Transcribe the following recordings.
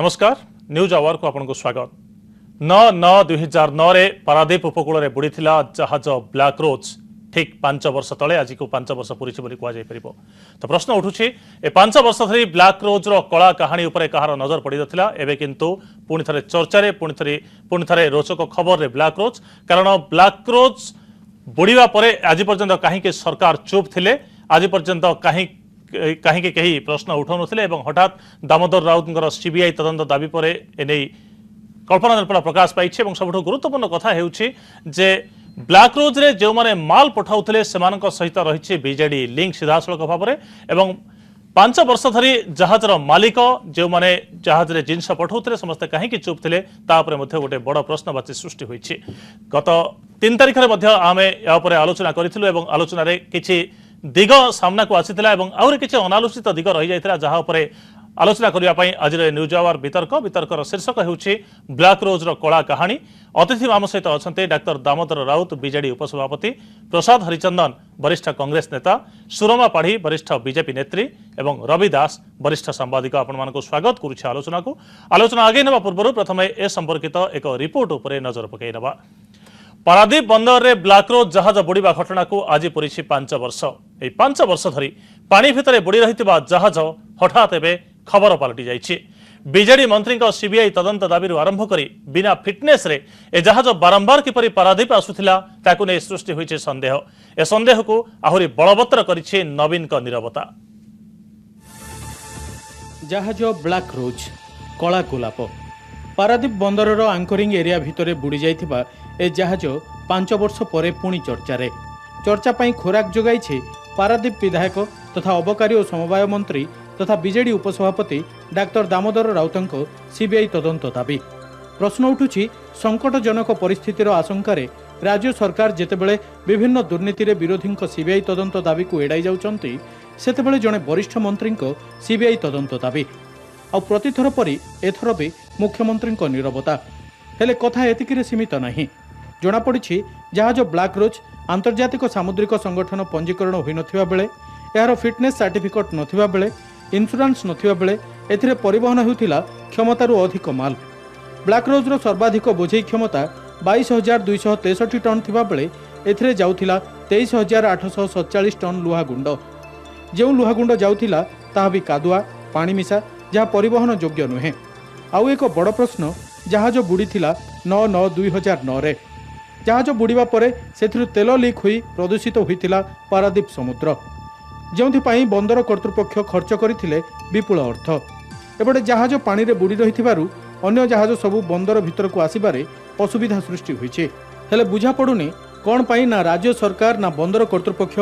नमस्कार news our को आपको स्वागत। 9/9/2009 रे पारादीप उपकूल में बुड़ी जहाज ब्लैक रोज ठीक 5 वर्ष तले आज को 5 वर्ष पूरी कह तो प्रश्न उठू ए 5 वर्ष धरी ब्लैक रोज रो कला कहानी उपर कहार नजर पड़ ना एवं किंतु पुणी थे चर्चा पुणी थे रोचक खबर रे ब्लैक रोज कारण ब्लैक रोज बुड़ीवा परे आज पर्यंत कहीं सरकार चुप थिले आज पर्यंत कहीं कहीं प्रश्न उठाऊ नथिले एवं हठात दामोदर राउतर सीबीआई तदंत दाबी पर एने कल्पना जल्पना प्रकाश पाई सबुठ गुरुत्वपूर्ण कथा जे ब्लैक रोज रे जो माने माल पठाउथिले सेमानक सहित रही बीजेडी लिंक सीधासलख भाव में 5 वर्ष धरी जहाजर मालिक जो माने जहाज रे जिनस पठाउथिले समस्त कहीं चुप थिले तापर गोटे बड़ प्रश्नवाची सृष्टि होइछि। गत 3 तारिख रे आमे या पर आलोचना करिथिलु एवं आलोचना रे किछि दिग सामना को आसीथिला एवं आउर किछि अनालोचित दिग रही जाइथिला जहा उपरे आलोचना करिया पई आज न्यूज आवर वितर्कर शीर्षक हेउछि ब्लैक रोज रो कला कहानी। अतिथि आम सहित अच्छा डाक्टर दामोदर राउत बीजेडी उपसभापति, प्रसाद हरिचंदन वरिष्ठ कांग्रेस नेता, सुरमा पाढ़ी वरिष्ठ बीजेपी नेत्री एवं रवि दास वरिष्ठ सांबादिक आपण स्वागत करुछि आलोचना को। आलोचना आगे नेबा पूर्व प्रथमे ए संपर्कित एक रिपोर्ट उपरे नजर पकई नेबा। पारादीप बंदर रे ब्लैक रोज जहाज बुड़ीबा घटना को आज पूरी 5 वर्ष। 5 वर्ष धरी पानी भितर बुड़ी रही जहाज हठात एवं खबर पलटि जाइछि। बीजेडी मंत्री सीबीआई तदंत दाबी आरंभ करी बिना फिटनेस रे ए जहाज बारंबार किपरि पारादीप आसुथिला ताकु नै सृष्टि होइछि संदेह। ए संदेह को आहुरी बलवत्तर करिछि नवीन का नीरवता। जहाज ब्लैक रोज कला गोलाप पारादीप बंदरर आंकरिंग एरिया भितरे बुड़ी जाइथिबा ए जहाज 5 वर्ष परे पुणी चर्चा पाई खोराक जोगाइछे पारादीप विधायक तथा अबकारी और समवाय मंत्री तथा बीजेडी उपसभापति डाक्टर दामोदर राउतंको सीबीआई तदंत दाबी। प्रश्न उठुछि संकटजनक परिस्थितिर आशंकारे राज्य सरकार जेतेबेले विभिन्न दुर्नीति रे विरोधी सीबीआई तदंत दाबी को एड़ाई जाउचंती सेतेबेले जणे वरिष्ठ मंत्री सीबीआई तदंत दाबी आ प्रतिथर परी एथर भी मुख्यमंत्री नीरवता। हेले कथा एतिकिरे सीमित नहीं। जनापड़ी जहाज ब्लैक रोज आंतर्जातिक सामुद्रिक संगठन पंजीकरण होई नथिबा बेले यार फिटनेस सर्टिफिकेट नथिबा बेले इंश्योरेंस नथिबा बेले एथिरे परिवहन हेउथिला क्षमतारू अधिक माल। ब्लैक रोज रो सर्वाधिक बोझेई क्षमता 22,263 टन थिबा बेले एथिरे जाउथिला 23,847 टन लुहागुंड। जो लुहागुंड जाउथिला ताहा भी कादुआ पानी मिसा जहाँ परिवहन योग्य नुहे। आउ एक बड़ प्रश्न जहाज बुड़ी 9/9/2009 रे जहाज बुड़ीबा परे सेथिरु तेल लीक हुई प्रदूषित होइतिला पारादीप समुद्र जोंथिपाई बंदर कर्तृपक्ष खर्च करथिले विपुल अर्थ। एबडे जहाज पानी रे बुड़ी रहिथिबारु अन्य जहाज सबु बंदर भितर को आसीबारे असुविधा सृष्टि होइछे। हेले बुझा पडुनी कोन पाई ना राज्य सरकार ना बंदर कर्तृपक्ष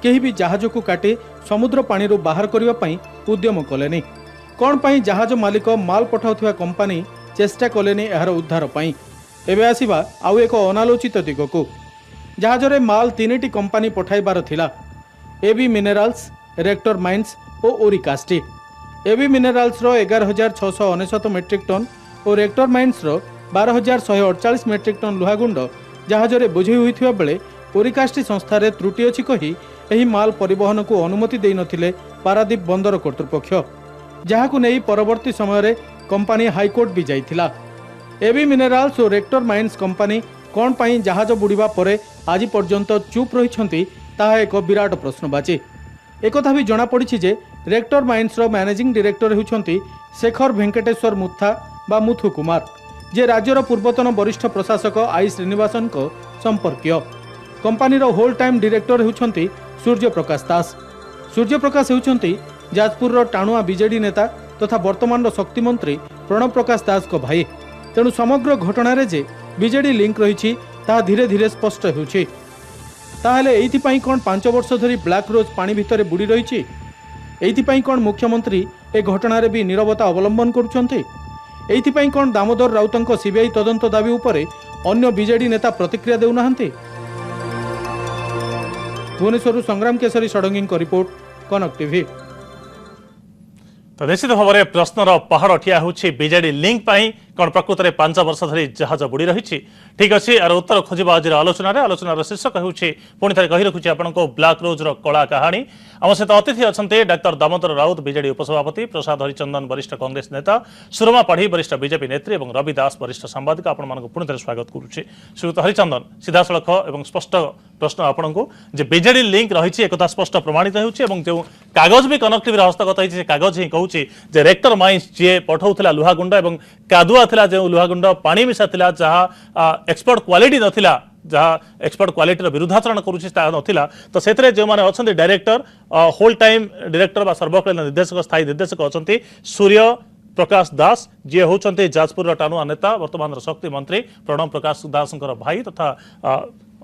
केही भी जहाज को काटे समुद्र पानी रो बाहर करिवा पाई उद्यम कलेनी। कोन पाई जहाज मालिक माल पठाउथिबा कंपनी चेष्टा कलेनी एहार उद्धार पाई। एबे आसीबा आउ एक अनालोचित दिग को। जहाज रे माल 3टी कंपनी पठाइबार थिला एबी मिनेराल्स, रेक्टर माइन्स और ओरिकास्टी। एबी मिनेराल्स रो 11,699 मेट्रिक टन और रेक्टर माइन्स रो 12,148 मेट्रिक टन लुहागुंड जहाज रे बोझेई होइथिबा बेले ओरिकास्टी संस्था रे त्रुटि अछि कही एही माल परिवहन को अनुमति देई नथिले पारादीप बंदर कर्तृपक्ष, जहाकु नेई परवर्ती समय रे कंपनी हाईकोर्ट भी जाइथिला। एबी मिनेराल्स और रेक्टर माइन्स कंपनी कोन पाई जहाज बुड़ीबा परे आज पर्यंत चुप रहिछंती ताहा एक विराट प्रश्नबाची। एकथा भी जना पड़िछि जे रेक्टर माइन्स रो मैनेजिंग डायरेक्टर हेउछंती शेखर वेंकटेश्वर मुथा बा मुथु कुमार, जे राज्यर पूर्वतन वरिष्ठ प्रशासक आई श्रीनिवासन को संपर्कीय। कंपनी रो whole time director हेउछंती Surya Prakash दास। सूर्य प्रकाश हेउछंती जाजपुर रो टाणुआ बीजेडी नेता तथा वर्तमान रो शक्ति मंत्री प्रणव प्रकाश दास को भाई। तेणु समग्र घटना रे जे बीजेडी लिंक रही धीरे धीरे स्पष्ट होउछि। ताहले एइथिपाई कोन 5 वर्ष धरी ब्लैक रोज पानी भितर बुड़ी रही एइथिपाई कोन मुख्यमंत्री ए घटना रे भी नीरवता अवलंबन करुछंती। एइथिपाई कोन दामोदर राउतंको सीबीआई तदंत दाबी उपरे अन्य बीजेडी नेता प्रतिक्रिया देउनाहंती। भुवनेश्वर संग्राम केसरी षडंगी को रिपोर्ट, कनक टीवी। तो निश्चित भाव में प्रश्नर पहाड़ ठिया होछि बीजेडी लिंक पाई कौन प्रकृत में 5 वर्ष धरी जहाज बुड़ी रही ठीक अच्छे यार उत्तर खोजा आज आलोचनार शीर्षक होची पुणी थे कही रखुच्छी आपको ब्लाक रोज कला कहानी आम सहित अतिथि अच्छा डाक्टर दामोदर राउत बीजेडी उपसभापति प्रसाद हरिचंदन वरिष्ठ कांग्रेस नेता सुरमा पाढ़ी वरिष्ठ बीजेपी नेत्री और रवि दास वरिष्ठ सांबादिक आपको पुणी थे स्वागत करुच्ची श्रीयुक्त हरिचंदन सीधा सड़क और स्पष्ट प्रश्न आपण को बीजेडी लिंक रही एक स्पष्ट प्रमाणित हो कागज भी कनेक्टिव हस्तगत होती कागज ही कहूँ रेक्टर माइंस जी पठाऊला लुहागुंड और कादुआ थिला जो लुहागुंड पानी मिशा थिला जहाँ एक्सपर्ट क्वालिटी नथिला जहाँ एक्सपर्ट क्वालिटी विरुद्धाचरण करुला तो से जो मैंने अच्छा डायरेक्टर होल टाइम डायरेक्टर सर्वकालीन निर्देशक स्थायी निर्देशक अच्छा सूर्य प्रकाश दास जी होती जाजपुर टाणुआ नेता वर्तमान शक्ति मंत्री प्रणव प्रकाश दास भाई तथा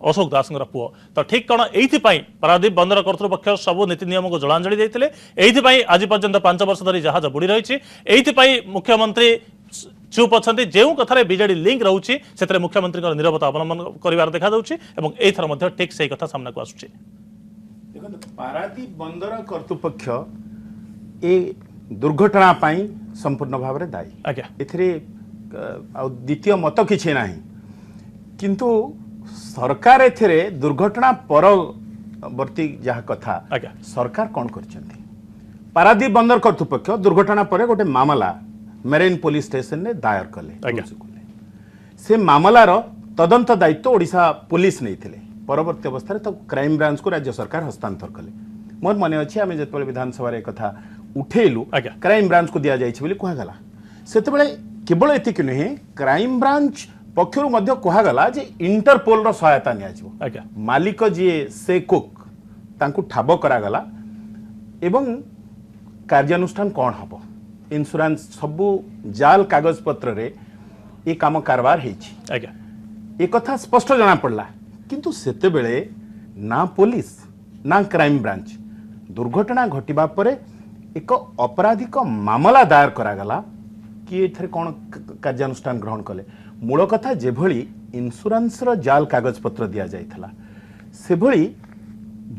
अशोक दास पुओ तो ठीक कौन ये पारादीप बंदर कर्तृपक्ष सबू नीति नियम को जलांजलि देते ये आज पर्यंत 5 वर्ष धरी जहाज बुड़ी रही ये मुख्यमंत्री चुप अच्छा जो कथार बीजेडी लिंक रोचे से मुख्यमंत्री निरवता अवलंबन कर देखा एथर ठीक से कथा सामना को आसुची पारादीप बंदर कर्तृपक्ष ए दुर्घटना पाई संपूर्ण भाव में दायी आज्ञा द्वितीय मत किसी ना किंतु सरकार एथिरे दुर्घटना परवर्ती जहाँ कथा सरकार कौन करछंती पारादीप बंदर कर्तृपक्ष दुर्घटना पर गोटे मामला मेरीन पुलिस स्टेशन ने दायर कले से मामलार तदंत दायित्व ओडिशा पुलिस नहीं थिले परवर्ती अवस्था तो क्राइम ब्रांच को राज्य सरकार हस्तांतर कले मोर मन अच्छी आम जो विधानसभा कथा उठेलु क्राइम ब्रांच को दि जाइए कहगला से केवल एतिक नुहे क्राइम ब्रांच पक्षर मध्य कहगला जे इंटरपोल सहायता नि मालिक जी से कुक तांकु ठाब करागला एवं कार्यानुष्ठान कौन हम इंश्योरेंस सबू जाल कागज पत्र रे ये काम कारबार है कथा स्पष्ट जना पड़ला किंतु सेते बेले ना पुलिस ना क्राइम ब्रांच दुर्घटना घटिबा परे एक अपराधिक मामला दायर करागला कि एथरे कौन कार्यानुष्ठान ग्रहण कले मूल कथा जेभली इंश्योरेंस जाल कागज पत्र दि जाइथला सेभली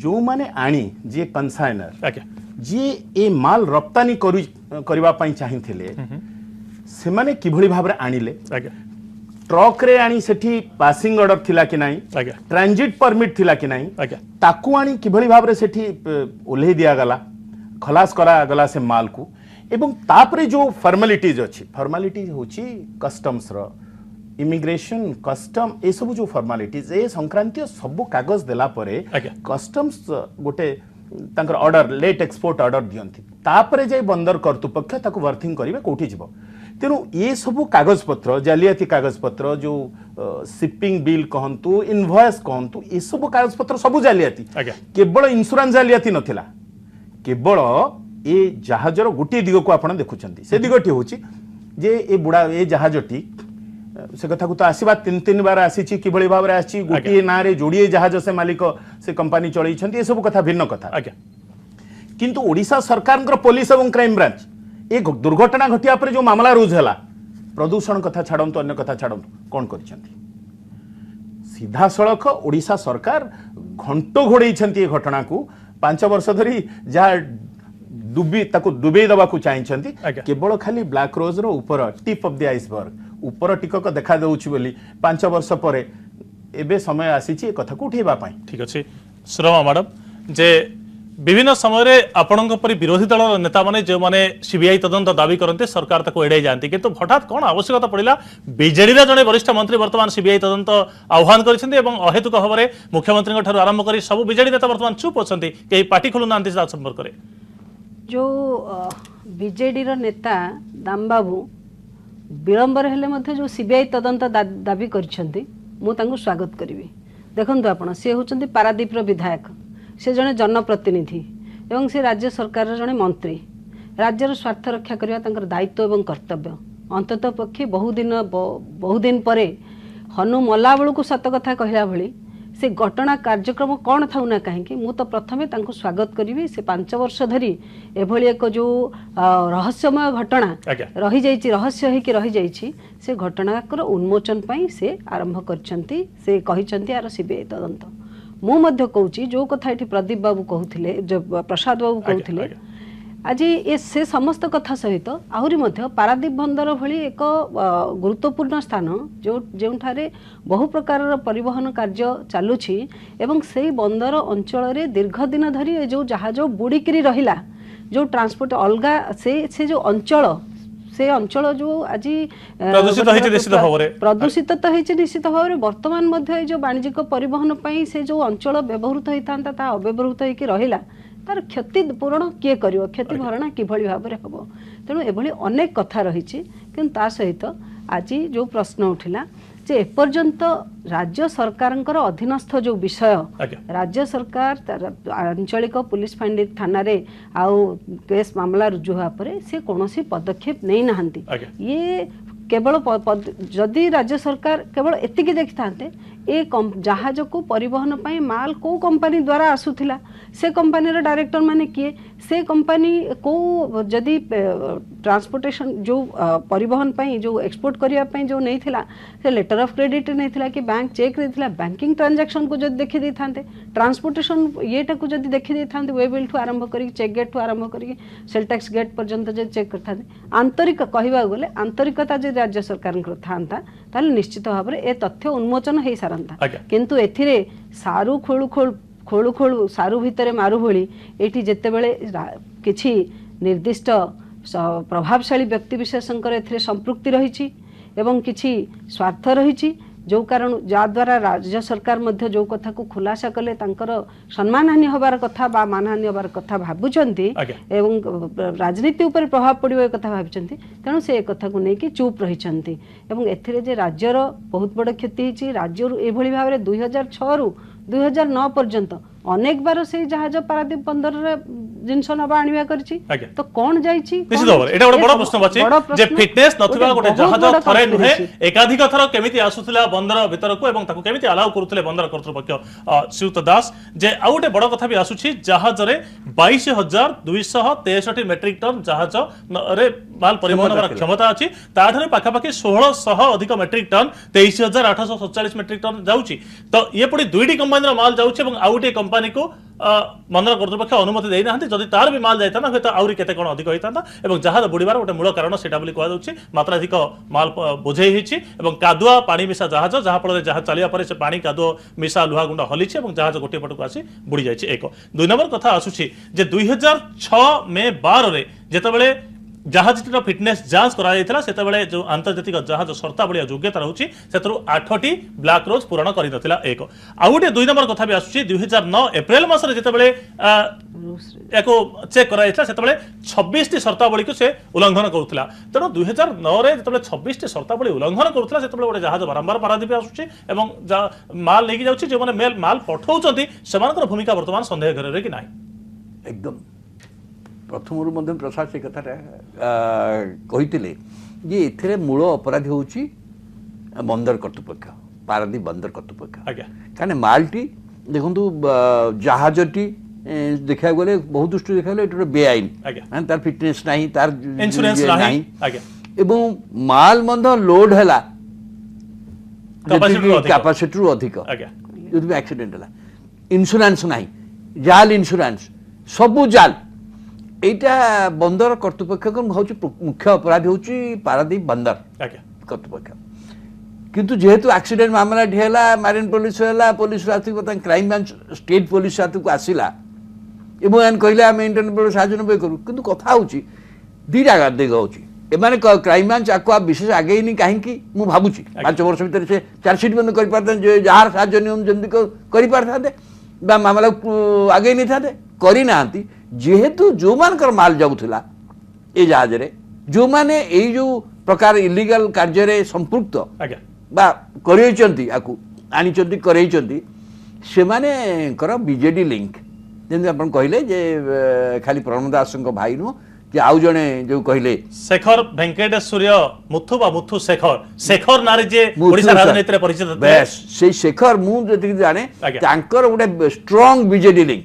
जो माने आनी जे कंसाइनर जी ए माल रप्तानी करबा पई चाहिथिले से माने किभली भाबरे आनिले ट्रक रे आनी सेठी पासिंग ऑर्डर थिला कि नाही ट्रांजिट परमिट थिला कि नाही ताकू आनी किभली भाबरे सेठी ओल्हे दिया गला खलास करा गला से माल को एवं तापरे जो फॉर्मालिटीज अच्छी फॉर्मालिटीज होची कस्टम्स रो इमिग्रेशन कस्टम ए सब जो फॉर्मालिटीज ए संक्रांतीय सब कागज देला परे कस्टम्स गोटे तांकर ऑर्डर लेट एक्सपोर्ट ऑर्डर दियंती तापरे जे बंदर कर्तृपक्ष ताकू वर्थिंग करिवे कोठी जिवो तेनु ये सब कागज पत्र जालियाती कागज पत्र जो शिपिंग बिल कहंतु इनवॉइस कहंतु ये सब कागज पत्र सब जालियाती केवल इंश्योरेंस जालियाती नथिला केवल ए जहाजर गोटे दिग को आपण देखुचंती से दिगटी होची जे ए बुढ़ा ए जहाजटी से कथा को तो आसीबा तीन बार आसीची किभली भाव रे आसी गोटे ना रे जोड़िए जहाज से मालिक से कंपनी चलई छंती ए सब कथा भिन्न कथा किंतु ओडिशा सरकार पुलिस एवं क्राइम ब्रांच ए दुर्घटना घटिया पर जो मामला रुज हैला प्रदूषण कथा छाड़ंतु अन्य कथा छाड़ंतु कौन करछंती सीधा सड़क ओडिशा सरकार घंटो घोड़े छंती ए घटना को 5 वर्ष धरी जहाँ डुबे दबा को चाहिए केवल खाली ब्लैक रोज रो ऊपर टिप ऑफ द आइसबर्ग ऊपर टिकक देखा दउछि बोली 5 वर्ष पर एबे समय आसीछि कथा को उठेबा पई ठीक अछि श्रमा मैडम जे विभिन्न समय आपण विरोधी दल नेता माने जो माने सीबीआई तदंत दाबी करते सरकार ताको एड़ाई जाती किंतु हठात कौन आवश्यकता पड़ा बीजेडी जड़े वरिष्ठ मंत्री वर्तमान सीबीआई तदंत आह्वान करछन्ते एवं अहेतुक भाव में मुख्यमंत्री ठारू आरंभ कर सब बीजेडी नेता वर्तमान चुप अच्छा कहीं पार्टी खोलु ना संपर्क में जो बीजेडी नेता दामबाबू विलंबर हेले जो सीबीआई तदंत दाबी करछन्ते मु तांको स्वागत करिवि देखंतु आपण से होचन्ते पारादीप विधायक से जड़े जनप्रतिनिधि एवं से राज्य सरकार जड़े मंत्री राज्यर स्वार्थ रक्षा करने दायित्व एवं कर्तव्य अंततः पक्षे बहुदिन परे हनु मला बेलू सत कथा कहला भली से घटना कार्यक्रम कौन था ना कहीं मु तो प्रथमे तांको स्वागत करी से 5 वर्ष धरी एभली एक जो रहस्यमय घटना रही जाइछि रहस्य होइकि रही जाइछि से घटनाकर उन्मोचन पाई से आरंभ करछंती से कहिछंती आर सीबीआई तदंत मु मध्य कहूँ जो कथा ये प्रदीप बाबू कहते जो प्रसाद बाबू कहते आज ये से समस्त कथा सहित आहुरी मध्य पारादीप बंदर भली एक गुरुत्वपूर्ण स्थान जोठारे बहु प्रकार परिवहन कार्य चलुछि एवं से बंदर अंचल रे दीर्घ दिन धरी जो जहाज बुड़िकी रहिला जो ट्रांसपोर्ट अलगा से जो अंचल से अंचल जो आज प्रदूषित तो होइछि निश्चित भाव में वर्तमान मध्य जो वाणिज्यिक परिवहन पई से जो अंचल व्यवहृत होइतांता ता अव्यवहृत होइकी रहिला तार क्षति पूरण किए करिवो क्षति भरणा किभଳି भाबरे हबो तेणु एभଳି अनेक कथा रहिछि किंतु ता सहित आज जो प्रश्न उठिला जे एपर्यंत राज्य सरकारंकर अधीनस्थ जो विषय राज्य सरकार आंचलिक पुलिस फांडी थाना रे आउ केस मामला रुजु हुआ परे से कोनोसी पदक्षेप नहीं नाहंती ये केवल जदि राज्य सरकार केवल एतिकी देखि थांते ए जहाज को परिवहन पाई माल को कंपनी द्वारा आसुथिला से कंपनी रे डायरेक्टर माने किए से कंपनी को जदि ट्रांसपोर्टेशन जो परिवहन पाई जो एक्सपोर्ट करिया पाई जो नहीं थिला से लेटर ऑफ क्रेडिट नहीं थिला कि बैंक चेक रे थिला बैंकिंग ट्रांजैक्शन को जदि देखि दै थांते ट्रांसपोर्टेशन येटा को जदि देखि दै थांते वे बिल ठु आरंभ करी चेक गेट ठु आरंभ करी सेल टैक्स गेट पर्यंत जे चेक करथाते आंतरिक कहबा गले आंतरिकता जे राज्य सरकार थांता ताले निश्चित भाव में ए तथ्य उन्मोचन हो सारंता किंतु एथिरे सारू खोलू खोलू खोलू सारू भितरे मारू भली एठी जेतेबेले किछि निर्दिष्ट प्रभावशाली व्यक्ति विशेषकर एथिरे संपृक्ति रहिछि एवं किछि स्वार्थ रहिछि जो कारण जा द्वारा राज्य सरकार मध्य जो कथा को खुलासा कले तांकर सम्मानहानि होबार कथा बा मानहानि होबार कथा भाबुचंती एवं राजनीति ऊपर प्रभाव पड़िबो कथा भाबुचंती तेणु से कथा को लेकिन चुप रहिचंती एवं एथिरे जे राज्यर बहुत बड़ क्षति हिची राज्य एभली भाबरे 2006 रु 2009 पर्यंत अनेक बार से जहाज पारादीप बंदर रे जिनस नबा आनिबा करछि तो कोन जाइछि निश्चित भाव एटा बड़ प्रश्न बाछि जे फिटनेस नथिबा गोटे जहाज थरे नुहे एकाधिक थर केमिति आसुथिला बंदर भीतर को एवं ताको केमिति अलाउ करूथिले बंदर कर्तृपक्ष श्रीयुत दास जे आ गोटे बड़ कथा भी आसुछि जहाज रे 22,263 मेट्रिक टन जहाज रे माल परिवहन कर क्षमता अछि ताठरे पाखापाखि 1600 अधिक मेट्रिक टन 23,847 मेट्रिक टन जाउछि तो ये पडी दुईटी कंपनी रो माल जाउछि एवं आ गोटे कंपनी को बंदर कर्तृपक्ष अनुमति देना जदि तार भी माल जाता हुए आहरी केते कौन अधिक होता है जहाज बुड़बार गोटे मूल कारण से कहुच्छे मात्राधिक माल बोझे होती कादुआ पानी मिशा जहाज जहाँफल जहाज चलिया से पानी कादुआ मिशा लुहा गुंड हली जहाज गोटे पटक आसी बुड़ी जाए एक 2 नंबर कथा आसूची 2006 मे 12 जितेबाला जहाजटीर फिटनेस जांच करा से जो आंतर्जातिक जहाज शर्तावली योग्यता रोचे से 8टी ब्लैक रोज पूरण कर एक आउ गोटे 2 नंबर कथा भी आसूची 2009 एप्रिल मास जितेबाला चेक कराई से 26टी शर्तावली को से उल्लंघन करुला तेणु 2009 जो 26टी शर्तावली उल्लंघन करुला से गोटे जहाज बारंबार पारादीप आसूची माल लेकिन जाऊँगी जो मैंने माल पठाऊँ से भूमिका बर्तमान सन्देह घर कि ना एकदम प्रथम प्रसाद से कथा कही जे एथिरे मूल अपराधी होची बंदर कर्तृपक्ष पारादीप बंदर कर्तृपक्ष कारण मालटी देखु जहाजटी देखा गले बहुत दृष्टि देखा गले बेआईन तार फिटनेस नहीं तार इंश्योरेंस नहीं एवं माल मंद लोड हैला कैपेसिटी रु अधिक जो एक्सीडेंट हैला इंश्योरेंस नहीं जाल इंश्योरेंस सबु जाल एटा बंदर कर्तृपक्ष मुख्य अपराधी होची पारादीप बंदर कर्तृपक्ष किंतु जेहेतु एक्सीडेंट मामला ढेला मारीन पुलिस हैला police crime branch state police को आसिला एवं कहले आम इंटरनेट साहय नबे करू किंतु कथा होची दीटा दिग होची एमाने क्राइम ब्रांच आपको विशेष आगे कहीं मु भाबुची 5 वर्ष भीतर से चार्जशीट बंद कर पारते जार साहय नियम जल्दी कर पारते मामला आगे नहीं था करी नांती जेहेतु जो मानकर माल जाऊला ए जहाज रे जो माने ए जो प्रकार इलीगल कार्य रे संपृक्त बा करैचंती आकु आनिचंती करैचंती से माने कर बीजेडी लिंक जेंति आपण कहले जे खाली प्रणव दास भाई नु जे आउ जणे जो कहले शेखर वेंकटेश्वर्य मुथु बा मुथु शेखर नारी जे ओडिसा राजनीति रे परिचित बेस से शेखर मु जति जाने तांकर गोटे स्ट्रांग बीजेडी लिंक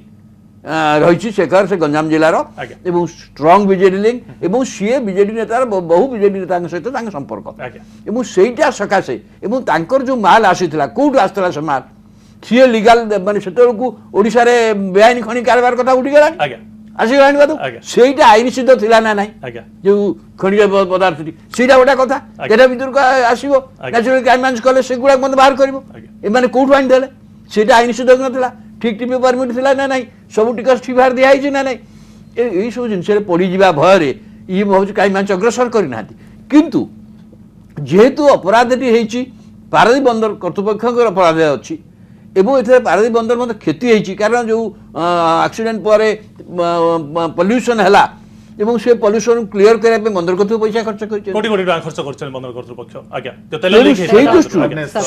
रही शेखर से गंजाम जिलार एवं स्ट्रांग बीजेडी लिंक एवं सीए बीजेडी नेतार बहु बीजेडी नेता सहित संपर्क एवं सेटा सकाशे एवं तांकर जो माल आसीथिला कोठु आस्तला से माल सीए लीगल माने सेतरकु ओडिसा रे बेआईन खनि कारबार कथा उठी गेला ଆସିକି ଆଣିବା ଆଜ୍ଞା। ସେଇଟା ଆଇନ ସିଦ୍ଧ ଥିଲା ନା ନାହିଁ ଆଜ୍ଞା ଯୋଉ ଖଣିଜ ପଦାର୍ଥଟି ସେଇଟା ଗୋଟେ କଥା ଏଟା ଭିତରକୁ ଆସିବ ନ୍ୟାଚୁରାଲ କ୍ରାଇମ କଲେ ସେଗୁଡା ମଧ୍ୟ ବାହାର କରିବ ଆଜ୍ଞା। ଏମାନେ କୋଉଠୁ ଆଣିଦେଲେ ସେଇଟା ଆଇନ ସିଦ୍ଧ ନଥିଲା ଠିକ ଟିପି ପରମିଟ୍ ଥିଲା ନା ନାହିଁ ସବୁ ଟିକସ ଠିଭାର ଦିଆହେଇଛି ନା ନାହିଁ ଏଇସବୁ ଜିନିଷରେ ପଡ଼ିଯିବା ଭୟରେ ଇଏ ମୁଁ ଭାବୁଛି କାହିଁ ମାନେ ଅଗ୍ରସର କରିନାହାନ୍ତି କିନ୍ତୁ ଯେହେତୁ ଅପରାଧଟି ହେଇଛି ପାରାଦୀପ ବନ୍ଦର କର୍ତ୍ତୃପକ୍ଷଙ୍କର ଅପରାଧ ଅଛି ଏବଂ ଏଥିରେ ପାରାଦୀପ ବନ୍ଦର ମଧ୍ୟ କ୍ଷତି ହେଇଛି କାରଣ ଯେଉଁ ଆକ୍ସିଡେଣ୍ଟ ପରେ ପଲ୍ୟୁସନ୍ ହେଲା ଏବଂ ସେ ପଲ୍ୟୁସନ୍ କ୍ଲିୟର କରିବା ପାଇଁ ବନ୍ଦର କର୍ତ୍ତୃପକ୍ଷ ପଇସା ଖର୍ଚ୍ଚ କରିଛନ୍ତି କୋଟି କୋଟି ଟଙ୍କା ଖର୍ଚ୍ଚ କରୁଛନ୍ତି ବନ୍ଦର କର୍ତ୍ତୃପକ୍ଷ ଆଜ୍ଞା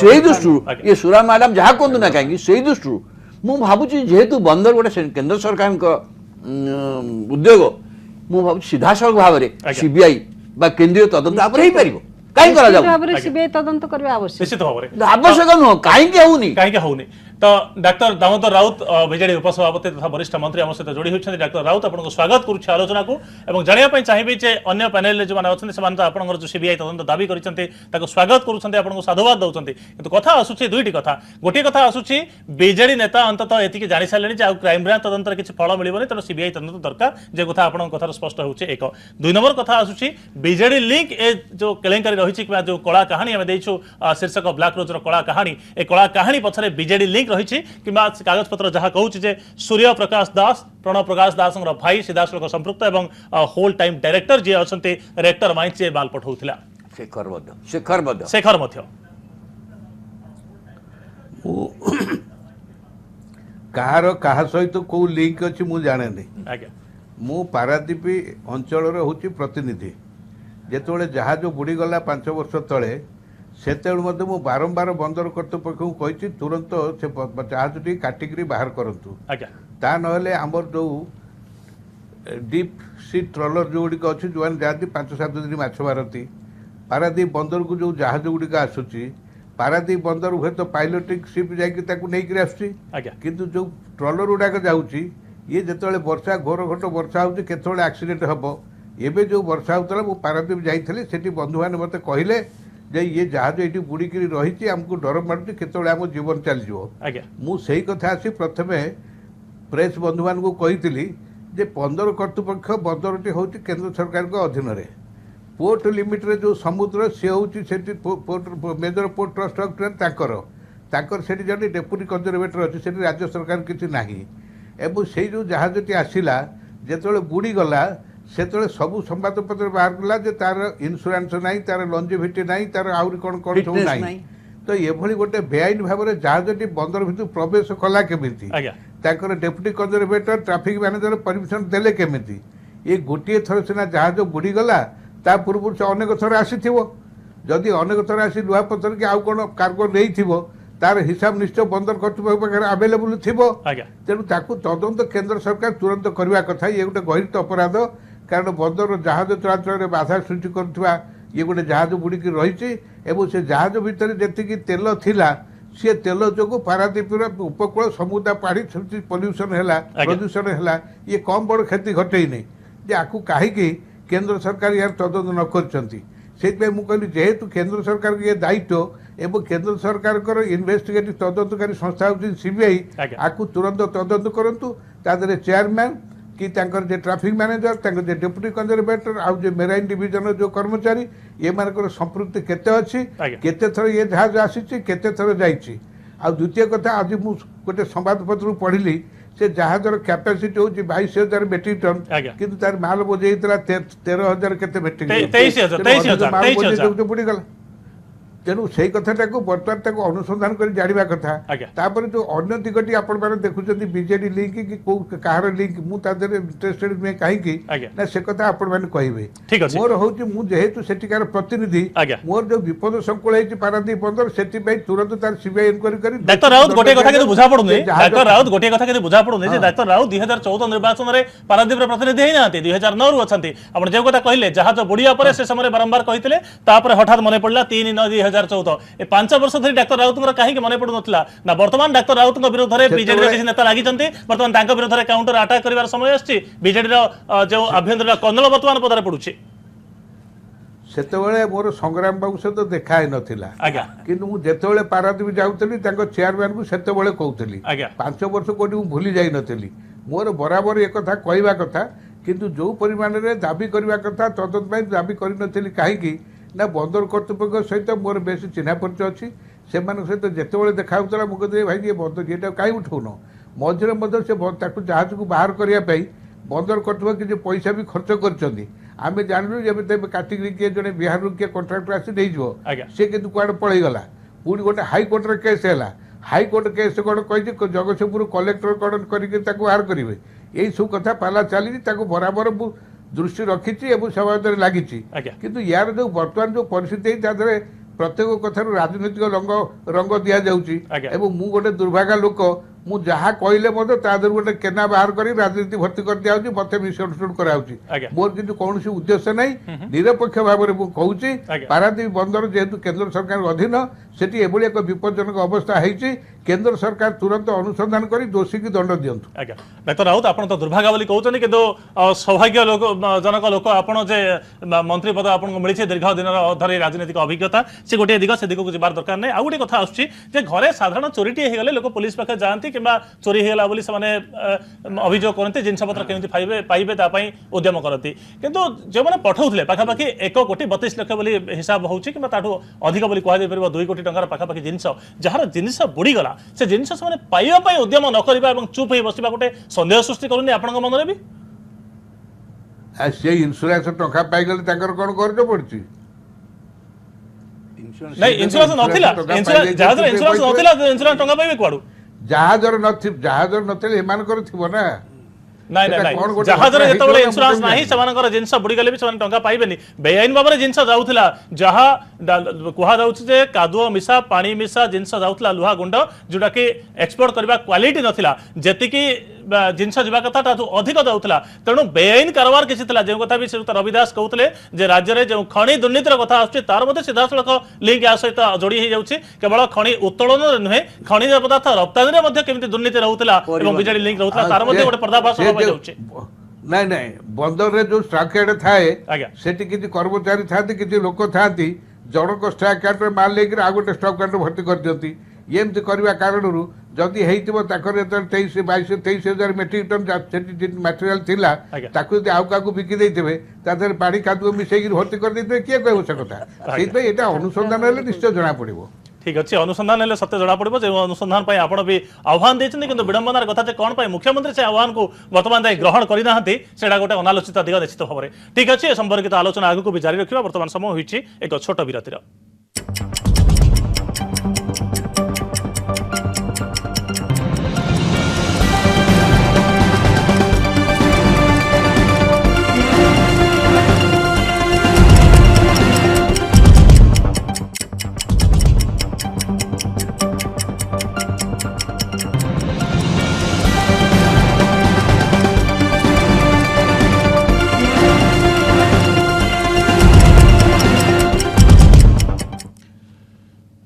ସେଇ ଦୃଷ୍ଟିରୁ ଇଏ ସୁରା ମ୍ୟାଡାମ ଯାହା କୁହନ୍ତୁ ନା କାହିଁକି ସେଇ ଦୃଷ୍ଟିରୁ ମୁଁ ଭାବୁଛି ଯେହେତୁ ବନ୍ଦର ଗୋଟେ କେନ୍ଦ୍ର ସରକାରଙ୍କ ଉଦ୍ୟୋଗ ମୁଁ ଭାବୁଛି ସିଧାସଳଖ ଭାବରେ ସିବିଆଇ ବା କେନ୍ଦ୍ରୀୟ ତଦନ୍ତ ଉପରେ ହେଇପାରିବ କାହିଁ କରାଯାଉ ଭାବରେ ସିବିଆଇ ତଦନ୍ତ କରିବା ଆବଶ୍ୟକ ନିଶ୍ଚିତ ଭାବରେ ଆବଶ୍ୟକ ନୁହଁ କାହିଁକି ହଉନି ତ ଡାକ୍ତର ଦାମୋଦର ରାଉତ ବିଜେଡି ଉପସଭାପତି ତଥା ବରିଷ୍ଠ ମନ୍ତ୍ରୀ ଆମ ସହିତ ଯୋଡ଼ି ହୋଇଛନ୍ତି ଡାକ୍ତର ରାଉତ ଆପଣଙ୍କୁ ସ୍ୱାଗତ କରୁଛି ଆଲୋଚନାକୁ ଏବଂ ଜାଣିବା ପାଇଁ ଚାହିଁବି ଯେ ଅନ୍ୟ ପ୍ୟାନେଲରେ ଯେଉଁମାନେ ଅଛନ୍ତି ସେମାନେ ତ ଆପଣଙ୍କର ଯେଉଁ ସିବିଆଇ ତଦନ୍ତ ଦାବି କରିଛନ୍ତି ତାକୁ ସ୍ୱାଗତ କରୁଛନ୍ତି ଆପଣଙ୍କୁ ସାଧୁବାଦ ଦେଉଛନ୍ତି କିନ୍ତୁ କଥା ଆସୁଛି ଦୁଇଟି କଥା ଗୋଟିଏ କଥା ଆସୁଛି ବିଜେଡି ନେତା ଅନ୍ତତଃ ଏତିକି ଜାଣି ସାରିଲେଣି ଯେ ଆଉ କ୍ରାଇମବ୍ରାଞ୍ଚ ତଦନ୍ତରେ କିଛି ଫଳ ମିଳିବନି ତେଣୁ ସିବିଆଇ ତଦନ୍ତ ଦରକାର ଯେ କଥା ଆପଣଙ୍କ କଥାରୁ ସ୍ପଷ୍ଟ ହେଉଛି ଏକ ଦୁଇ ନମ୍ବର କଥା ଆସୁଛି ବିଜେଡି ଲିଙ୍କ ଏ ଯେଉଁ କେଲେଙ୍କାରୀ ରହିଛି କିମ୍ବା ଯେଉଁ କଳା କାହାଣୀ ଆମେ ଦେଇଛୁ ଶୀର୍ଷକ ବ୍ଲାକ୍ ରୋଜର କଳା କାହାଣୀ ଏ କଳା କାହାଣୀ ପଛରେ ବିଜେଡି ଲିଙ୍କ ରହିଛି କିମ୍ବା କାଗଜପତ୍ର ଯାହା କହୁଛି ଯେ ସୂର୍ଯ୍ୟ ପ୍ରକାଶ ଦାସ ପ୍ରଣବ ପ୍ରକାଶ ଦାସଙ୍କର ଭାଇ ସିଧାସଳଖ ସମ୍ପୃକ୍ତ ଏବଂ ହୋଲ୍ ଟାଇମ୍ ଡାଇରେକ୍ଟର ଯିଏ ଅଛନ୍ତି ରେକ୍ଟର ମାଇନ୍ସ ଏ ମାଲ ପଠାଉଥିଲା ଶେଖର ମଧ୍ୟ କାହାର କାହା ସହିତ କୋଉ ଲିଙ୍କ ଅଛି ମୁଁ ଜାଣେନି ଆଜ୍ଞା ମୁଁ ପାରାଦୀପ ଅଞ୍ଚଳର ହେଉଛି ପ୍ରତିନିଧି ଯେତେବେଳେ ଜାହାଜ ବୁଡ଼ିଗଲା 5 ବର୍ଷ ତଳେ ସେତେବେଳେ ମଧ୍ୟ ମୁଁ ବାରମ୍ବାର ବନ୍ଦର କର୍ତ୍ତୃପକ୍ଷଙ୍କୁ କହିଛି ତୁରନ୍ତ ସେ ଜାହାଜଟି କାଟିକିରି ବାହାର କରନ୍ତୁ ଆଜ୍ଞା ତା ନହେଲେ ଆମର ଯେଉଁ ଡିପ୍ ସି ଟ୍ରଲର ଯେଉଁଗୁଡ଼ିକ ଅଛି ଯେଉଁମାନେ ଯାଆନ୍ତି 5-7 ଦିନ ମାଛ ମାରନ୍ତି ପାରାଦୀପ ବନ୍ଦରକୁ ଯେଉଁ ଜାହାଜ ଗୁଡ଼ିକ ଆସୁଛି ପାରାଦୀପ ବନ୍ଦର ହୁଏତ ପାଇଲଟିଂ ସିପ୍ ଯାଇକି ତାକୁ ନେଇକରି ଆସୁଛି ଆଜ୍ଞା କିନ୍ତୁ ଯେଉଁ ଟ୍ରଲର ଗୁଡ଼ାକ ଯାଉଛି ଇଏ ଯେତେବେଳେ ବର୍ଷା ଘୋର ଘୋଟ ବର୍ଷା ହେଉଛି କେତେବେଳେ ଆକ୍ସିଡେଣ୍ଟ ହେବ ଏବେ ଯେଉଁ ବର୍ଷା ହେଉଥିଲା ମୁଁ ପାରାଦୀପ ଯାଇଥିଲି ସେଠି ବନ୍ଧୁମାନେ ମୋତେ କହିଲେ ଯେ ଇଏ ଜାହାଜ ଏଇଠି ବୁଡ଼ିକିରି ରହିଛି ଆମକୁ ଡର ମାରୁଛି କେତେବେଳେ ଆମ ଜୀବନ ଚାଲିଯିବ ଆଜ୍ଞା ମୁଁ ସେଇ କଥା ଆସି ପ୍ରଥମେ ପ୍ରେସ୍ ବନ୍ଧୁମାନଙ୍କୁ କହିଥିଲି ଯେ ବନ୍ଦର କର୍ତ୍ତୃପକ୍ଷ ବନ୍ଦରଟି ହେଉଛି କେନ୍ଦ୍ର ସରକାରଙ୍କ ଅଧୀନରେ ପୋର୍ଟ ଲିମିଟ୍ରେ ଯେଉଁ ସମୁଦ୍ର ସିଏ ହେଉଛି ସେଠି ମେଜର ପୋର୍ଟ ଟ୍ରଷ୍ଟ ତାଙ୍କର ସେଠି ଜଣେ ଡେପୁଟି କନଜରଭେଟର ଅଛି ସେଠି ରାଜ୍ୟ ସରକାର କିଛି ନାହିଁ ଏବଂ ସେଇ ଯେଉଁ ଜାହାଜଟି ଆସିଲା ଯେତେବେଳେ ବୁଡ଼ିଗଲା ସେତେବେଳେ ସବୁ ସମ୍ବାଦପତ୍ର ବାହାର କଲା ଯେ ତାର ଇନ୍ସୁରାନ୍ସ ନାହିଁ ତାର ଲଞ୍ଜିଭିଟି ନାହିଁ ତାର ଆହୁରି କ'ଣ କ'ଣ ସବୁ ନାହିଁ ତ ଏଭଳି ଗୋଟେ ବେଆଇନ ଭାବରେ ଜାହାଜଟି ବନ୍ଦର ଭିତରୁ ପ୍ରବେଶ କଲା କେମିତି ତାଙ୍କର deputy conservator traffic manager permission ଦେଲେ କେମିତି ଏ ଗୋଟିଏ ଥର ସିନା ଜାହାଜ ବୁଡ଼ିଗଲା ତା ପୂର୍ବରୁ ସେ ଅନେକ ଥର ଆସିଥିବ ଯଦି ଅନେକ ଥର ଆସି ଲୁହାପଥର କି ଆଉ କ'ଣ କାର୍ଗୋ ନେଇଥିବ ତାର ହିସାବ ନିଶ୍ଚୟ ବନ୍ଦର କର୍ତ୍ତୃପକ୍ଷ ପାଖରେ ଆଭେଲେବୁଲ ଥିବ ତେଣୁ ତାକୁ ତଦନ୍ତ କେନ୍ଦ୍ର ସରକାର ତୁରନ୍ତ କରିବା କଥା ଇଏ ଗୋଟେ ଗର୍ହିତ ଅପରାଧ କାରଣ ବନ୍ଦର ଜାହାଜ ଚଳାଚଳରେ ବାଧା ସୃଷ୍ଟି କରୁଥିବା ଇଏ ଗୋଟେ ଜାହାଜ ବୁଡ଼ିକି ରହିଛି ଏବଂ ସେ ଜାହାଜ ଭିତରେ ଯେତିକି ତେଲ ଥିଲା ସେ ତେଲ ଯୋଗୁଁ ପାରାଦୀପର ଉପକୂଳ ସମୁଦ୍ର ପାଣି ପଲ୍ୟୁସନ ହେଲା ପ୍ରଦୂଷଣ ହେଲା ଇଏ କମ୍ ବଡ଼ କ୍ଷତି ଘଟେଇନି ଯେ ଆକୁ କାହିଁକି କେନ୍ଦ୍ର ସରକାର ଏହାର ତଦନ୍ତ ନ କରିଛନ୍ତି ସେଇଥିପାଇଁ ମୁଁ କହିଲି ଯେହେତୁ କେନ୍ଦ୍ର ସରକାରଙ୍କ ଇଏ ଦାୟିତ୍ୱ ଏବଂ କେନ୍ଦ୍ର ସରକାରଙ୍କର ଇନଭେଷ୍ଟିଗେଟିଭ ତଦନ୍ତକାରୀ ସଂସ୍ଥା ହେଉଛି ସିବିଆଇ ଆକୁ ତୁରନ୍ତ ତଦନ୍ତ କରନ୍ତୁ ତା ଦେହରେ ଚେୟାରମ୍ୟାନ୍ कि जे ट्राफिक मैनेजर जे डेप्यूटी कंजरवेटर आउ जे मेराइन डिविजन जो कर्मचारी ये मानकर संपृक्ति केते अच्छी केते थर ये जहाज आसी केते थर जाइछि आ द्वितीय कथा आज मु गोटे संवादपत्र पढ़िली से जहाजर कैपेसिटी हूँ 22,000 मेट्रिक टन किंतु तार माल बोझे 13,000 केते मेट्रिक बुड़ीगला तेणु से कथाटा को बर्तमान तक अनुसंधान कर जाना कथा तापर जो अन्य दिगटी आपण मैंने देखुं बीजेडी लिंक कि कहार लिंक मुझे इंटरेस्टेड नुहे कहीं ना से कथा आपण मैंने कहे मोर हूँ जेहेतु सेठिकार प्रतिनिधि मोर जो विपद संकुल है पारादीप बंदर से तुरंत तार सीबीआई इनक्वारी कर डाक्टर राउत गोटे कथा के बुझा पड़ुनी डाक्टर राउत गोटे कथा के बुझा पड़ुनी जे डाक्टर राउत 2014 निर्वाचन में पारादीप प्रतिनिधि है ना 2009 रु अच्छा आप जो कथा कहले जहाज बुड़िया पर से समय बारंबार कहते हठात मन पड़ा 3/9/2014 ए 5 वर्ष धरी डाक्टर राउत कहीं मन पड़ू ना ना वर्तमान डाक्टर राउत विरोध में बीजेडी किसी नेता लगी बर्तमान विरोध में काउंटर आटाक कर समय आसी बीजेडी जो आभ्यंतर कर्नल बर्तमान पदार पड़ुछि सेतेबेले मोर संग्राम बाबू सहित देखा ही नथिला किंतु मु जेतेबेले पारादीप जाउतली तांको चेयरमैन को सेतेबेले कहउतली 5 वर्ष कोठी मु भूली जाई नथिली मोर बराबर एक कथा कहवा कथा किंतु जो परिमाण रे दाबी करवा कथा तदत में दाबी कर नथिली काहेकि ना बंदर कर्तृपक्ष सहित मोर बेसी चिन्हा परिचय अच्छी से सहित जितेबाला देखा मुझे भाई ये बंदर ये कहीं उठाऊन मझे से जहाज को बाहर करने बंदर कर्तृपक्ष जो पैसा भी खर्च कर आम जानलु जब काटिकी किए जड़े बिहार किए कंट्राक्टर आसी सी कि कौन पलैगला पुणी गोटे हाईकोर्ट केस है हाईकोर्ट केस कौन कही जगतसिंहपुर कलेक्टर कौन करके बाहर करेंगे यही सब कथा पाला चली बराबर दृष्टि रखी से लगी किंतु यार जो बर्तमान जो परिस्थिति प्रत्येक कथार राजनीतिक रंग दि जाऊँगी मु गोटे दुर्भाग्य लोक मु जहाँ कहले गोटे केना बाहर कर राजनीति भर्ती कर दिया मत मिसअंडरस्टैंड कराऊँगी मोर किंतु कौन उद्देश्य नहीं निरपेक्ष भाव में मुझे पारादीप बंदर जेहेतु केंद्र सरकार अधीन सेठी एभली एक विपज्जनक अवस्था है केंद्र सरकार तुरंत अनुसंधान कर दोषी की दंड दियंतु। डाक्टर राउत आप तो दुर्भाग्य बोली कहते कि सौभाग्य लोक जनक लोक आपड़ जे मंत्री पद आपको मिली दीर्घ दिन धरी राजनीतिक अभिज्ञता से गोटे दिग से दिग को जबार दरकार नहीं आउ गोटे कथा आसुची जे घरे साधारण चोरीटी हो गले लोक पुलिस पाखे जाती कि चोरी होगा बोली से अभियोग करते जिनपतर केमी पाइबे उद्यम करती किंतु जो मैंने पठाऊे पाखापाखि 1,32,00,000 बोली हिसाब होची कि अधिक बोली कहुपर 2 कोटी टंकार पाखापाखि जिनस जार जिनस बुड़ीगला से जिनस से पाइबा उद्यम न करवा चुप हो बसवा गोटे सन्देह सृष्टि करूनी आपण मन भी से इन्शुरांस टंका पाइगले कौन खर्च पड़ी नहीं इन्शुरांस नथिला जहाज इन्शुरांस नथिला इन्शुरांस टंका पाइबे कुआडू जहाजर नथिले एमानकर थिबो ना नहीं नहीं जहाज जो इन्शुरांस नहीं से जिनस बुड़ीगले भी से टंका पाइबेनी बेआईन भाव में जिनस जाऊला जहाँ कहुचे कादुआ मिसा पानी मिसा जिनस जाऊला लुहा गुंड जोटा कि एक्सपोर्ट करने क्वालिटी नथिला जेतिकी जिनस जावा कथा ताठू अधिक जाऊला तेणु बेआईन कारबार किसी जो कथा भी श्रीयुक्त रविदास कहते राज्य में जो खनि दुर्नीतिर कथा आसुची तार मध्य सीधा सड़क लिंक या सहित जोड़ी हो जाऊँगी केवल खनि उत्तोलन नुहे खनिज पदार्थ रप्तानी में केमी दुर्नीति रोला और विजेडी लिंक रोला तार मध्य गोटे पर्दाफाश नहीं नहीं बंदर रे जो स्टॉक यार्ड थाए सेठी किसी कर्मचारी थाती किसी लोक थाती जनक स्टॉक यार्ड माल लेकर आ गोटे स्टॉक यार्ड भर्ती कर दियंती एमती करवा कारण जदि होइतिबो ताकर 23,000 मेट्रिक टन मटेरियल थिला ताकु जदि आउ काकु बिकी देइथिबे तादर पानी कादुओ मिसेई भर्ती कर देइथिबे किए कहबो से कथा सेइबे एटा अनुसंधान हेले निश्चय जणा पड़िबो ठीक अच्छे अनुसंधान हेले सत्य जଣା पड़ो जो अनुसंधान पर आप भी आह्वान देते कि विडंबनार कथा कौन मुख्यमंत्री से आह्वान को बर्तमान जाए ग्रहण करना से गोटे अनालोचित दिग निश्चित भाव में ठीक अच्छे संपर्कित आलोचना आगे भी जारी रखा बर्तमान समय होइछि एक छोट विरतिर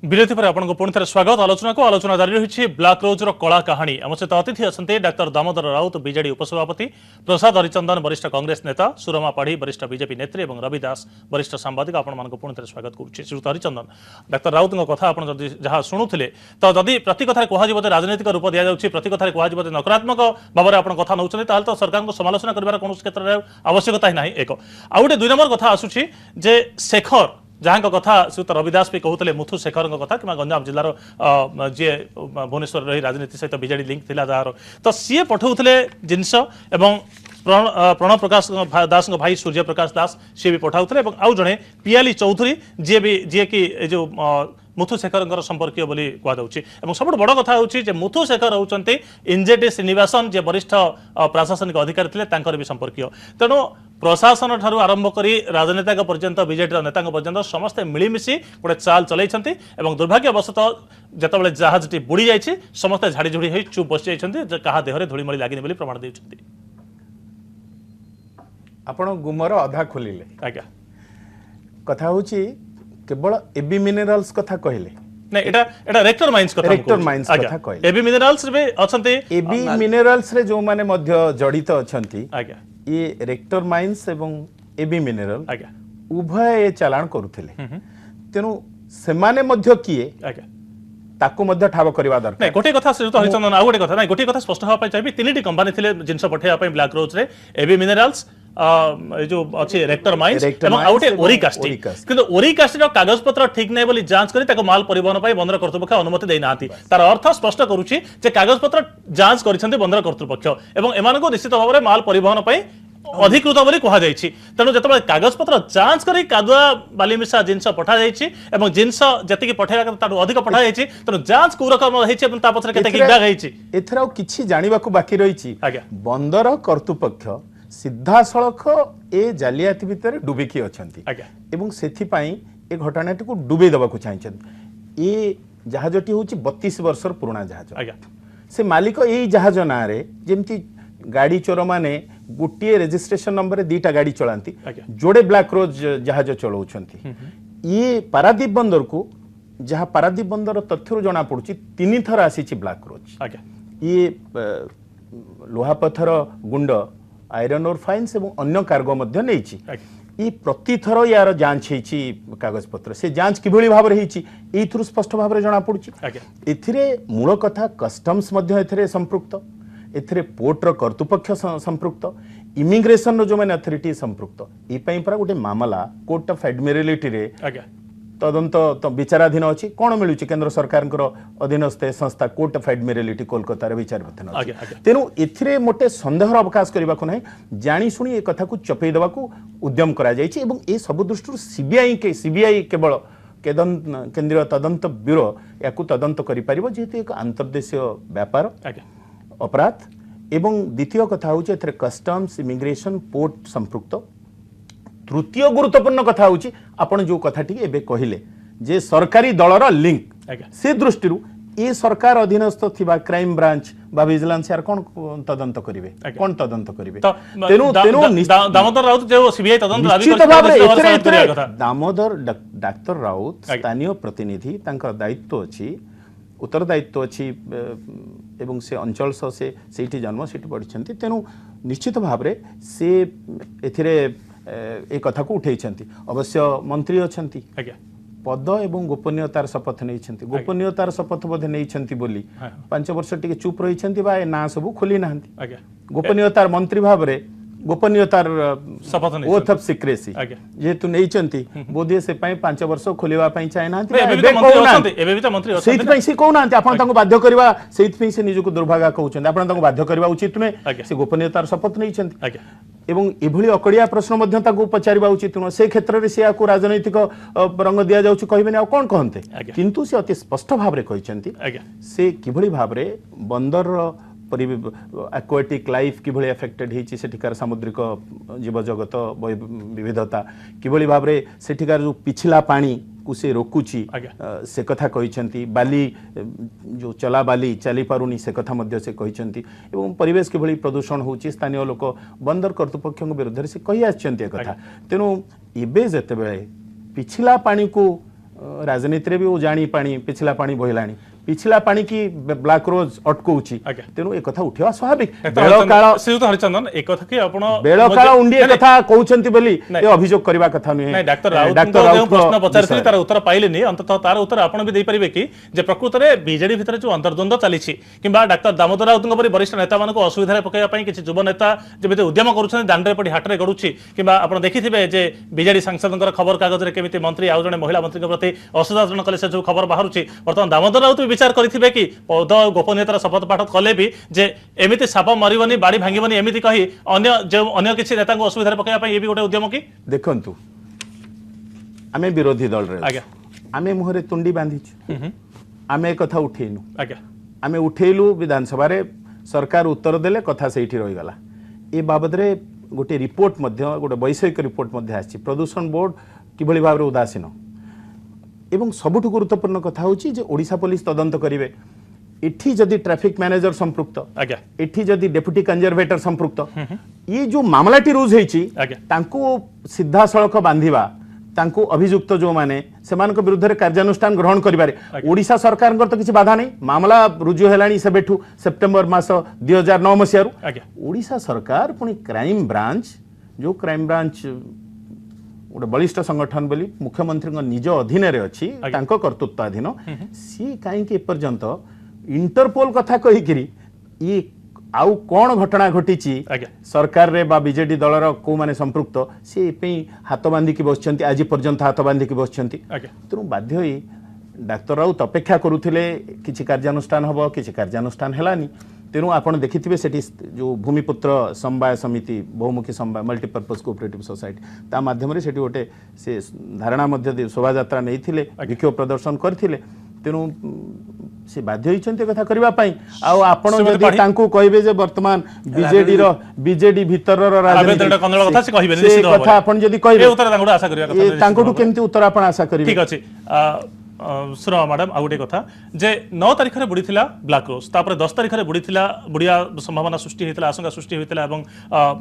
विरति पर आपको पुणी थे स्वागत आलोचना जारी रही ब्लाक रोजर कला कहानी आम सहित अतिथि अच्छा डाक्टर दामोदर राउत बीजेडी उपसभापति प्रसाद हरिचंदन वरिष्ठ कांग्रेस नेता सुरमा पाढ़ी वरिष्ठ बीजेपी नेत्री और रविदास वरिष्ठ सांबादिक आपण पुणी थे स्वागत करुच्छे श्रीयुक्त हरिचंदन डाक्टर राउत कथा आप जहाँ शुणुले तो जदि प्रति कथार कह राजनीतिक रूप दि जाऊँगी प्रति कथार कह नकारात्मक भाव में आप कथा नौ तो सरकार को समालोचना कर कौन क्षेत्र में आवश्यकता ही ना एक आउ गोटे 2 नंबर कथा आसूची जे शेखर जहाँ कथा श्रीयुक्त रविदास भी कहते मुथु शेखर कथा कि गंजाम जिलार जी भुवनेश्वर रही राजनीति सहित बीजेडी लिंक थी जार तो सी पठाऊे जिनस एवं प्रणव प्रकाश दास भाई सूर्य प्रकाश दास सी भी पठाऊे आउ जड़े पियाली चौधरी जी कि जो मुथु शेखर संपर्क बोली कहुच्छी सब बड़ कथा हूँ मुथु शेखर होती इंजेडी श्रीनिवासन जे वरिष्ठ प्रशासनिक अधिकारी थे भी संपर्क तेणु प्रशासन ठारू आरंभ कर राजनेता पर्यंत बीजेडी नेता पर्यंत समस्ते मिलमिशी गोटे चाल चलती दुर्भाग्यवशतः जितेबाला जहाजटी बुड़ी जाइए समस्ते झाड़ी झुड़ी हो चुप बसी जाइए क्या देहरे धूलिमली लगिनी बोली प्रमाण देते आपण गुमर अधा खोलिले आज्ञा कथा होची केवल एबी मिनरल्स कथा कहले नहीं एटा रेक्टर माइंस कथा कहले एबी मिनरल्स रे अछंती एबी मिनरल्स रे जो माने मध्य जड़ित अछंती आज्ञा ये रेक्टर माइंस एवं एबी मिनरल ताकू मध्य ठाब करवा दरकार नहीं गोटे कथा श्रीयुत हरिचंदन आ गोटे कथा नहीं गोटे कथा स्पष्ट होगा चाहिए तीन कंपनी थे जिनस पठेगा ब्लैक रोज रे एबी मिनरल्स जो अच्छे रेक्टर माइंस एवं आउटे ओरिकास्टी किंतु ओरिकास्टी रो कागज पत्र ठीक नै बोली जांच करी ताको माल परिवहन पई बंदर कर्तृपक्ष अनुमति देई नांती तार अर्थ स्पष्ट करूची जे कागज पत्र जांच करिसंती बंदर कर्तृपक्ष एवं एमान को निश्चित भाव माल परिवहन पई अधिकृत बोली कहा जायछि तेणु जतबे कागज पत्र जांच करी कादुआ बाली मिसा जिनस पठा जायछि एवं जिनस जति की पठेला ताटु अधिक पठा जायछि तेणु जांच को रकम रहिछि एवं ता पछरे केते किडा गइछि एथरा किछि जानिबा को बाकी रहिछि आज्ञा बंदर कर्तृपक्ष सीधा सड़क ए जालियाती भितर डुबिकी अछंती एवं सेथि पई ए घटनाटी को डुबे दबा को चाहिछन ए जहाजटी होछि 32 वर्षर पुराना जहाज से मालिक ए जहाज ना रे जेमती गाड़ी चोर माने गोटे रेजिस्ट्रेशन नंबर दीटा गाड़ी चलांती जोड़े ब्लैक रोज जहाज चलाउछंती ये पारादीप बंदर को जहाँ पारादीप बंदर तथ्य जना पड़ुछि 3 थर आसीछि ब्लैक रोज ये लोहा पत्थर गुंड आयरन ओर फाइन्स एवं अन्य कार्गो मध्य नेछि ये प्रति थर यार जांच हेछि कागज पत्र से जांच किभଳି भाव रे हेछि एथुरु स्पष्ट भाव रे जना पड़ुछि एथिरे मूल कथा कस्टम्स मध्य एथिरे संपृक्त एथिरे पोर्ट रो कर्तृपक्ष संपृक्त इमिग्रेशन रो जो माने अथॉरिटी संपृक्त ए पई परा गोटे मामला कोर्ट ऑफ एडमिरलिटी रे तदंत तो विचाराधीन अच्छी कौन मिलूँ केंद्र सरकार अधीनस्थ संस्था कोर्ट ऑफ एडमिरलिटी कोलकाता विचाराधीन अच्छी तेणु ए मोटे सन्देह अवकाश करने को ना जाशुणी ए कथा को चपे देवा उद्यम कर सब दृष्टि सीबीआई केवल केंद्रीय तदंत ब्यूरो या तदंत कर जेहेतु एक अंतर्देशीय व्यापार अपराध एवं द्वितीय कथा हूँ कस्टम्स इमिग्रेशन पोर्ट संपृक्त तृतीय गुरुत्वपूर्ण कथा होची आपण जो कथाटी एबे कहिले जे सरकारी दलर लिंक से दृष्टि ए सरकार अधीनस्थ थिबा क्राइम ब्रांच बा विजिलेंस यार कोन तदंत करिवे कोन तदंत करिवे तेनु दामोदर राउत जो सीबीआई तदंत दामोदर डाक्टर राउत स्थानीय प्रतिनिधि तांकर दायित्व अछि उत्तरदायित्व अच्छी एवं से अंचल से सेठी जन्म सेठी पढ़ी तेणु निश्चित भाव से एथिरे ए कथा को उठे अवश्य मंत्री अच्छा पद एवं गोपनीयतार शपथ नहीं गोपनीयतार शपथ बोधे नहीं बोली 5 वर्ष टी चुप रही ना सब खोली ना गोपनीयतार मंत्री भाव में गोपनीयतार ओथ ऑफ सिक्रेसी जेहेतु नहीं बोधे से 5 वर्ष खोलिया चाहना से कहना बाध्य करवा से निजक दुर्भाग्य कहते बाध्य करवा उचित नुहे से गोपनीयतार शपथ नहीं एवं एभली अकड़िया प्रश्न पचारिबा उचित नुह से क्षेत्र में से राजनैतिक रंग दि जाउछि कहबेनि आ कोन कहंते किंतु से अति स्पष्ट भाव रे कहिसेंती से किभली भाव रे बंदर एक्वाटिक लाइफ किभली अफेक्टेड होती सेठिकार सामुद्रिक जीव जगत विविधता किभली भाव रे सेठिकार जो पिछला पानी को से रोकुची से कथा कहिसेंती बाली जो चला बाली चली पारुनी से कथा मध्य से कहिसेंती एवं परिवेश किभली प्रदूषण होची स्थानीय लोक बंदर कर्तृपक्ष विरुद्ध से कहि आछंती कथा तेनु एबे जते बेले पिछला पानी को राजनीति रे भी वो जानी पानी पिछला पानी बहिलानी पिछला पानी की ब्लैक रोज अटकौची तेणु एक कथा उठिया स्वाभाविक श्रीयुत हरिचंदन एक कथा कि आपण बेल काल उंडी कथा कहउछंती बोली ए अभियोग करबा कथा नुहे नहीं डॉक्टर राउत जो प्रश्न पचारथि तार उत्तर पाइले नहीं अंततः तार उत्तर आपण भी दे परिबे कि जे प्रकृत रे बीजेडी भितर जो अंतर्द्वंद चली किंबा डॉक्टर दामोदर राउत परि वरिष्ठ नेता मानको असुविधा रे पकाया पई किछि युवा नेता जेमिति उद्यम करूछन दांडरे पड़ी हाट रे गडुछि किंबा आपण देखिथिबे जे बीजेडी सांसदनकर खबर कागज रे केमिति मंत्री आउ जने महिला मंत्री के प्रति असदाचरण कले से जो खबर बाहरुछि वर्तमान दामोदर राउत विचार करिथिबे कि पद गोपनीयतार शपथ पाठ कले भी जे एमिति साप मरिबनी बाड़ी भांगिबनी एमिति कही अन्य किसी नेता को असुविधा पकाया ये भी गोटे उद्यम कि देखंतु आमे विरोधी दल रे आज्ञा आमे मुहरे तुंडी बांधिछु आमे कथा उठेनु आज्ञा आमे उठेलु विधानसभा रे सरकार उत्तर देले कथा सेठी रहि गला ए बाबद रे गोटे रिपोर्ट मध्य गोटे वैषयिक रिपोर्ट मध्य आछि प्रदूषण बोर्ड किभली भाव रे उदासीन एवं सबुठु गुरुत्वपूर्ण कथा होची जे ओडिशा पुलिस तदंत करिवे एठी जदि ट्रैफिक मैनेजर संपृक्त आज्ञा एठी जदि डेप्यूटी कंजर्वेटर संपृक्त ये जो मामलाटी रूज हेची तांको सीधा सड़क बांधिबा तांको अभियुक्त जो माने सेमानक विरुद्ध रे कार्यानुष्ठान ग्रहण करिबारे ओडिशा सरकार तो किछि बाधा नहीं मामला रुजु हेलानी सेबेठु सेप्टेम्बर मास 2009 मसियारु ओडिशा सरकार पुनी क्राइम ब्रांच जो क्राइम ब्रांच गोटे बलिष्ठ संगठन बोली मुख्यमंत्री निज अधीन अच्छी कर्तृत्वाधीन सी कहीं एपर्यंत इंटरपोल कथा कहीकि ये आउ कौन घटना घटी सरकार रे बा बीजेडी दलर को माने संपृक्त सी हाथ बांधिकी बसछन्ति आज पर्यंत हाथ बांधिकी बसछन्ति तेणु बाध्य होई डाक्तर राउत अपेक्षा करुथिले किछि कार्यानुष्ठान हबो किछि कार्यानुष्ठान हेलानी तेणु आपण देखिथिबे सेठी जो भूमिपुत्र समवाय समिति बहुमुखी समवाय मल्टीपर्पज कोऑपरेटिव सोसाइटी ता माध्यम रे सेठी गोटे से धारणा मध्य शोभा यात्रा नैथिले विक्षोभ प्रदर्शन करथिले तेणु से बाध्य होइछन्ते कथा करबा पई आ आपण जदि तांको कहबे जे वर्तमान बीजेडी भीतर राजनीति कथा से कहबे निश्चित कथा आपण जदि कहबे उत्तर तांको आशा करिया कथा तांको केमति उत्तर आपण आशा करिवे ठीक अछि सुनो मैडम आ गोटे कथा जे 9 तारिख रे बुड़ी थिला ब्लैक रोज तापर 10 तारिख रे बुड़ी थिला बुड़िया संभावना सृष्टि हेतिला आशंका सृष्टि हेतिला एवं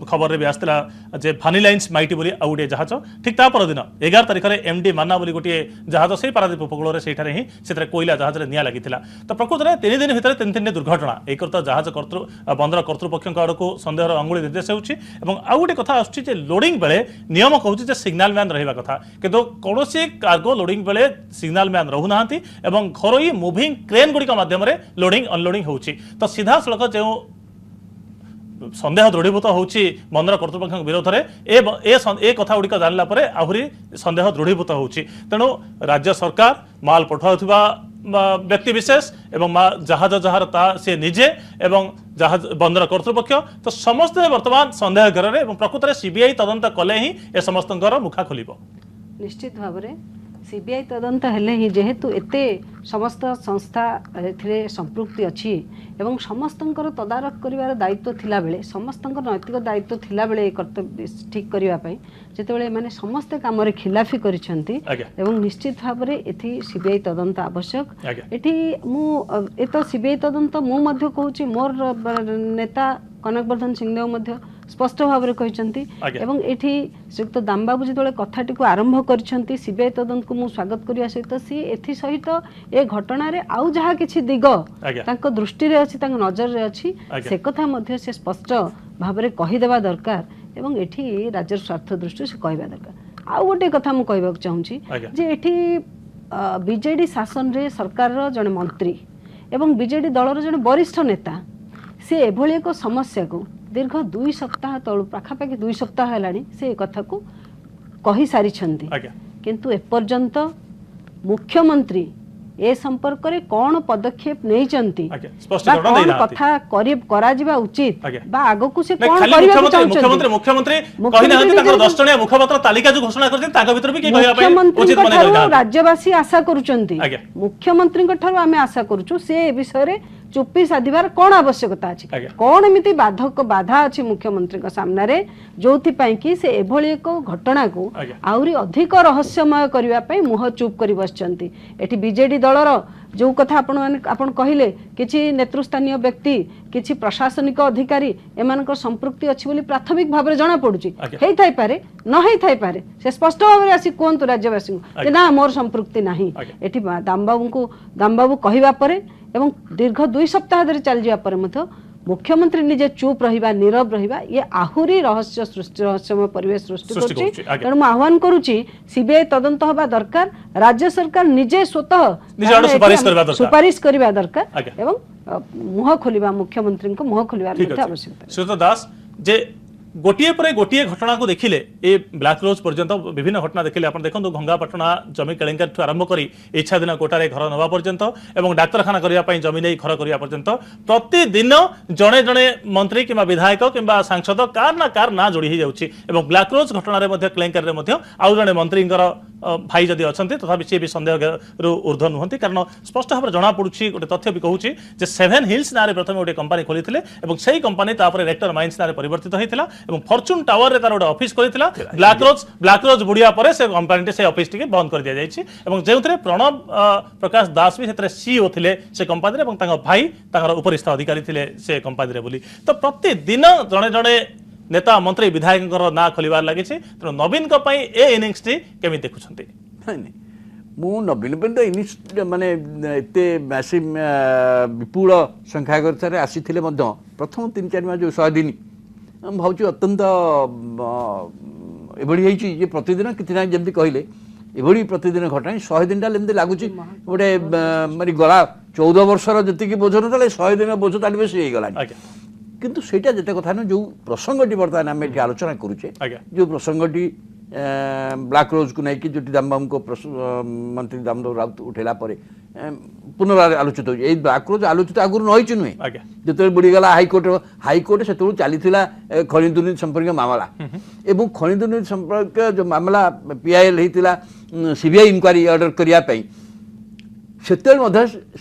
खबर रे भी आस्तिला जे फानी लाइन्स माइटी बोली आ गोटे जहाज ठीक ता पर दिन 11 तारिख रे एमडी मान्ना बोली गोटे जहाज से पारादीप उपकूल रे सेठारे ही सेतरे कोइला जहाज रे निया लागिथिला तो प्रकृत रे 3 दिन भितर 3 दुर्घटना एक तो जहाज बंदर कर्तृपक्ष आड़ को संदेह अंगुली निर्देश होउछि एवं आ गोटे कथा आछि जे लोडिंग बेले नियम कहउछि जे सिग्नल मैन रहिबा कथा किंतु कोनोसी कार्गो लोडिंग बेले सिग्नल मैन रहुना एवं घरोई मुविंग क्रेन गुड़िक माध्यम लोडिंग अनलोडिंग होउछि तो सीधा सड़क जो संदेह दृढ़ीभूत होउछि बंदर कर्तृपक्ष विरोध में ए कथा गुड़िक जानला परे आहुरी संदेह दृढ़ीभूत होउछि तेणु राज्य सरकार माल पठाउथिबा व्यक्ति विशेष एवं जहाज जहार ता से निजे एवं जहाज बंदर कर्तृपक्ष तो समस्त वर्तमान संदेह घर में प्रकृत में सीबीआई तदंत कले ही ए समस्त मुखा खोलिबो निश्चित भाव में सीबीआई तदंत हेले ही जेहेतु एते समस्त संस्था एथिरे संपृक्ति अच्छी एवं समस्तंकर तदारख करिवार दायित्व थिला बेले समस्तंकर नैतिक दायित्व थिला बेले कर्तव्य ठीक करिवा पई जेतेबेले माने समस्त काम रे खिलाफी करिसंती एवं निश्चित भाव में एथि सीबीआई तदंत आवश्यक एठी मु एतो सीबीआई तदंत मु मध्य कहूची मोर नेता कनकवर्धन सिंहदेव मध्य स्पष्ट भाव में कहते एवं एठी श्रीयुक्त दामबाबू जो कथाटी को आरंभ करछंती सीबीआई तदंत को मु स्वागत करिया सहित सी एथि सहित ए घटना रे आउ जहा किछि दिग तांको दृष्टि रे अछि तांको नजर रे अछि से कथा मध्य से स्पष्ट भाव में कहि देबा दरकार एवं एठी राज्य स्वार्थ दृष्टि से कहबा दरकार आउ गोटे कथा मु कहबा चाहूची जे एठी बीजेडी शासन रे सरकार रो जने मंत्री एवं बीजेडी दल रो जने वरिष्ठ नेता से एभली एक समस्या को दीर्घ 2 सप्ताह तलु पाखापाखि 2 सप्ताह हेलानी से कथा को कही सारी किंतु एपर्यंत मुख्यमंत्री ए संपर्क रे कौन पदक्षेप नहीं चंती कौन कथा करा जिबा उचित बा आगो को से कौन करिया मुख्यमंत्री मुख्यमंत्री कहि नाहंती ताकर 10 जणिया मुखपत्र तालिका जो घोषणा करछन ताका भीतर भी के कहिया पय उचित मने करछन राज्यवासी आशा करूचंती मुख्यमंत्री को ठारो आमे आशा करूछु से ए विषय रे चुप्पी साधिबार कौन आवश्यकता अछि कौन एमिति बाधा अछि मुख्यमंत्री को सामने रे जोथि पई कि से एभली एक घटना को आउरी अधिक रहस्यमय करिवा पई मुह चुप करि बसचंती एठी बीजेडी दलर जो कथा आपण कहिले किछि नेतृस्थानीय व्यक्ति किछि प्रशासनिक अधिकारी एमानकर संपृक्ति अछि बोली प्राथमिक भाव रे जाना पडुची हेइ थाइ पारे न हेइ थाइ पारे से स्पष्ट भाव रे आसी कोंतु राज्यवासी कि ना मोर संपृक्ति नाही एठी दामबाबू कहिबा परे एवं दीर्घ 2 सप्ताह धरि चल जिया पर मथ मुख्यमंत्री निजे चुप रहिबा नीरव रहिबा ये आहुरी रहस्यमय परिवेश सृष्टि करछि तेणु आह्वान करूछि सीबीआई तदंत होबा दरकार राज्य सरकार निजे स्वतः सुपारिश करबा दरकार एवं मुह खोलिबा मुख्यमंत्री को मुह खोलिबा आवश्यकता श्रीयुत दास जे गोटे पर गोटे घटना को देखिले ए ब्लैक रोज पर्यंत विभिन्न घटना देखिले आपण देखंतु गंगापाटना जमी केलेंकर ठु आरंभ करी इच्छाधीन कोटारे घर नवा पर्यंत एवं डाक्तरखाना करिया पई जमी नै घर करिया पर्यंत प्रतिदिन जणे जणे मंत्री किबा विधायक किबा सांसद कार ना जोड़ी ही जाउची एवं ब्लैक रोज घटना रे मध्ये केलेंकर रे मध्ये आउ जणे मंत्रींकर भाई जदि अछंती तथापि से भी संदेह रु ऊर्ध्व नुहंती कारण स्पष्ट भाव जना पड़ुछि गोटे तथ्य भी कहूछि जे 7 हिल्स नारे प्रथम गोटे कंपनी खोलिथिले एवं सेही कंपनी तापर रेक्टर माइंस नारे परिवर्तित होइथिला एवं फॉर्च्यून टावर रे तार गोटे ऑफिस करिथिला ब्लैक रोज बुढ़िया पर से कंपनी से ऑफिस टिके बंद कर दिया जायछि एवं जेउथरे प्रणव प्रकाश दास भी सेतरे सीईओ थिले से कंपनी रे एवं तांगा भाई तांगर उपरिस्थ अधिकारी थिले से कंपनी रे बोली तो प्रतिदिन जणे जणे नेता मंत्री विधायक ना खोलिबार लगी तेणु नवीन ए इनिंग्स टी केमी देखुछंती मु नवीन तो इनिंग्स माने एते मैसिव विपुल संख्यागर आसीथिले प्रथम 3-4 मैच जो 100 दिन हम भावछु अत्यंत एभଳି ହେଇଛି ଯେ ପ୍ରତିଦିନ କିଛି ନା ଯେମିତି କହିଲେ ଏଭଳି ପ୍ରତିଦିନ ଘଟଣା 100 ଦିନଟା ଏମିତି ଲାଗୁଛି ଗୋଟେ ମାନେ ଗଲା 14 ବର୍ଷର ଯେତିକି ବୋଝ ନଥିଲା 100 ଦିନ ବୋଝ ତାଲି ବେଶୀ ହେଇଗଲାଣି କିନ୍ତୁ ସେଇଟା ଯେତେ କଥା ନୁହେଁ ଯୋଉ ପ୍ରସଙ୍ଗଟି ବର୍ତ୍ତମାନ ଆମେ ଏଠି ଆଲୋଚନା କରୁଛେ ଯୋଉ ପ୍ରସଙ୍ଗଟି ବ୍ଲାକ୍ ରୋଜକୁ ନେଇକି ଯୋଉଠି ଦାମବାବୁଙ୍କ ମନ୍ତ୍ରୀ ଦାମୋଦର ରାଉତ ଉଠେଇଲା ପରେ ପୁନରାୟ ଆଲୋଚିତ ହେଉଛି ଏଇ ବ୍ଲାକ୍ ରୋଜ ଆଲୋଚିତ ଆଗରୁ ରହିଛି ନୁହେଁ ଯେତେବେଳେ ବୁଡ଼ିଗଲା ହାଇକୋର୍ଟ ସେତେବେଳୁ ଚାଲିଥିଲା ଖଣି ଦୁର୍ନୀତି ସମ୍ପର୍କୀୟ ମାମଲା ଏବଂ ଖଣି ଦୁର୍ନୀତି ସମ୍ପର୍କୀୟ ଯୋଉ ମାମଲା PIL ହେଇଥିଲା CBI ଇନକ୍ୱାରି ଅର୍ଡର କରିବା ପାଇଁ ସେତେବେଳେ ମଧ୍ୟ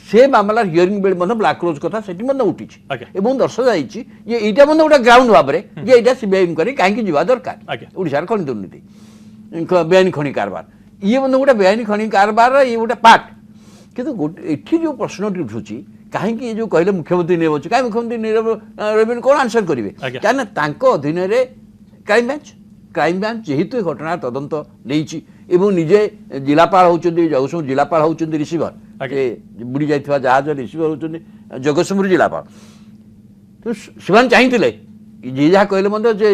ସେ ମାମଲାର ହିୟରିଂ ବେଳେ ମଧ୍ୟ ବ୍ଲାକ୍ ରୋଜ କଥା ସେଠି ମଧ୍ୟ ଉଠିଛି ଏବଂ ଦର୍ଶାଯାଇଛି ଯେ ଏଇଟା ମଧ୍ୟ ଗୋଟେ ଗ୍ରାଉଣ୍ଡ ଭାବରେ ଯେ ଏଇଟା CBI ଇନକ୍ୱାରି କାହିଁକି ଯିବା ଦରକାର ଓଡ଼ିଶାର ଖଣି ଦୁର୍ନୀତି ବେଆଇନ ଖଣି କାରବାର ଇଏ ମଧ୍ୟ ଗୋଟେ ବେଆଇନ ଖଣି କାରବାର ଇଏ ଗୋଟେ ପାର୍ଟ କିନ୍ତୁ ଏଠି ଯୋଉ ପ୍ରଶ୍ନଟି ଉଠୁଛି କାହିଁକି ଏ ଯୋଉ କହିଲେ ମୁଖ୍ୟମନ୍ତ୍ରୀ ନିରବ ଅଛି କାହିଁ ମୁଖ୍ୟମନ୍ତ୍ରୀ ନିରବ ରହିବେନି କ'ଣ ଆନ୍ସର କରିବେ କାହିଁକି ନା ତାଙ୍କ ଅଧୀନରେ କ୍ରାଇମବ୍ରାଞ୍ଚ ଯେହେତୁ ଏ ଘଟଣାର ତଦନ୍ତ ନେଇଛି ଏବଂ ନିଜେ ଜିଲ୍ଲାପାଳ ହେଉଛନ୍ତି ଜଗତସିଂହପୁର ଜିଲ୍ଲାପାଳ ହେଉଛନ୍ତି ରିସିଭର ସେ ବୁଡ଼ି ଯାଇଥିବା ଜାହାଜ ରିସିଭର ହେଉଛନ୍ତି ଜଗତସିଂହପୁର ଜିଲ୍ଲାପାଳ ତ ସେମାନେ ଚାହିଁଥିଲେ ଯିଏ ଯାହା କହିଲେ ମଧ୍ୟ ଯେ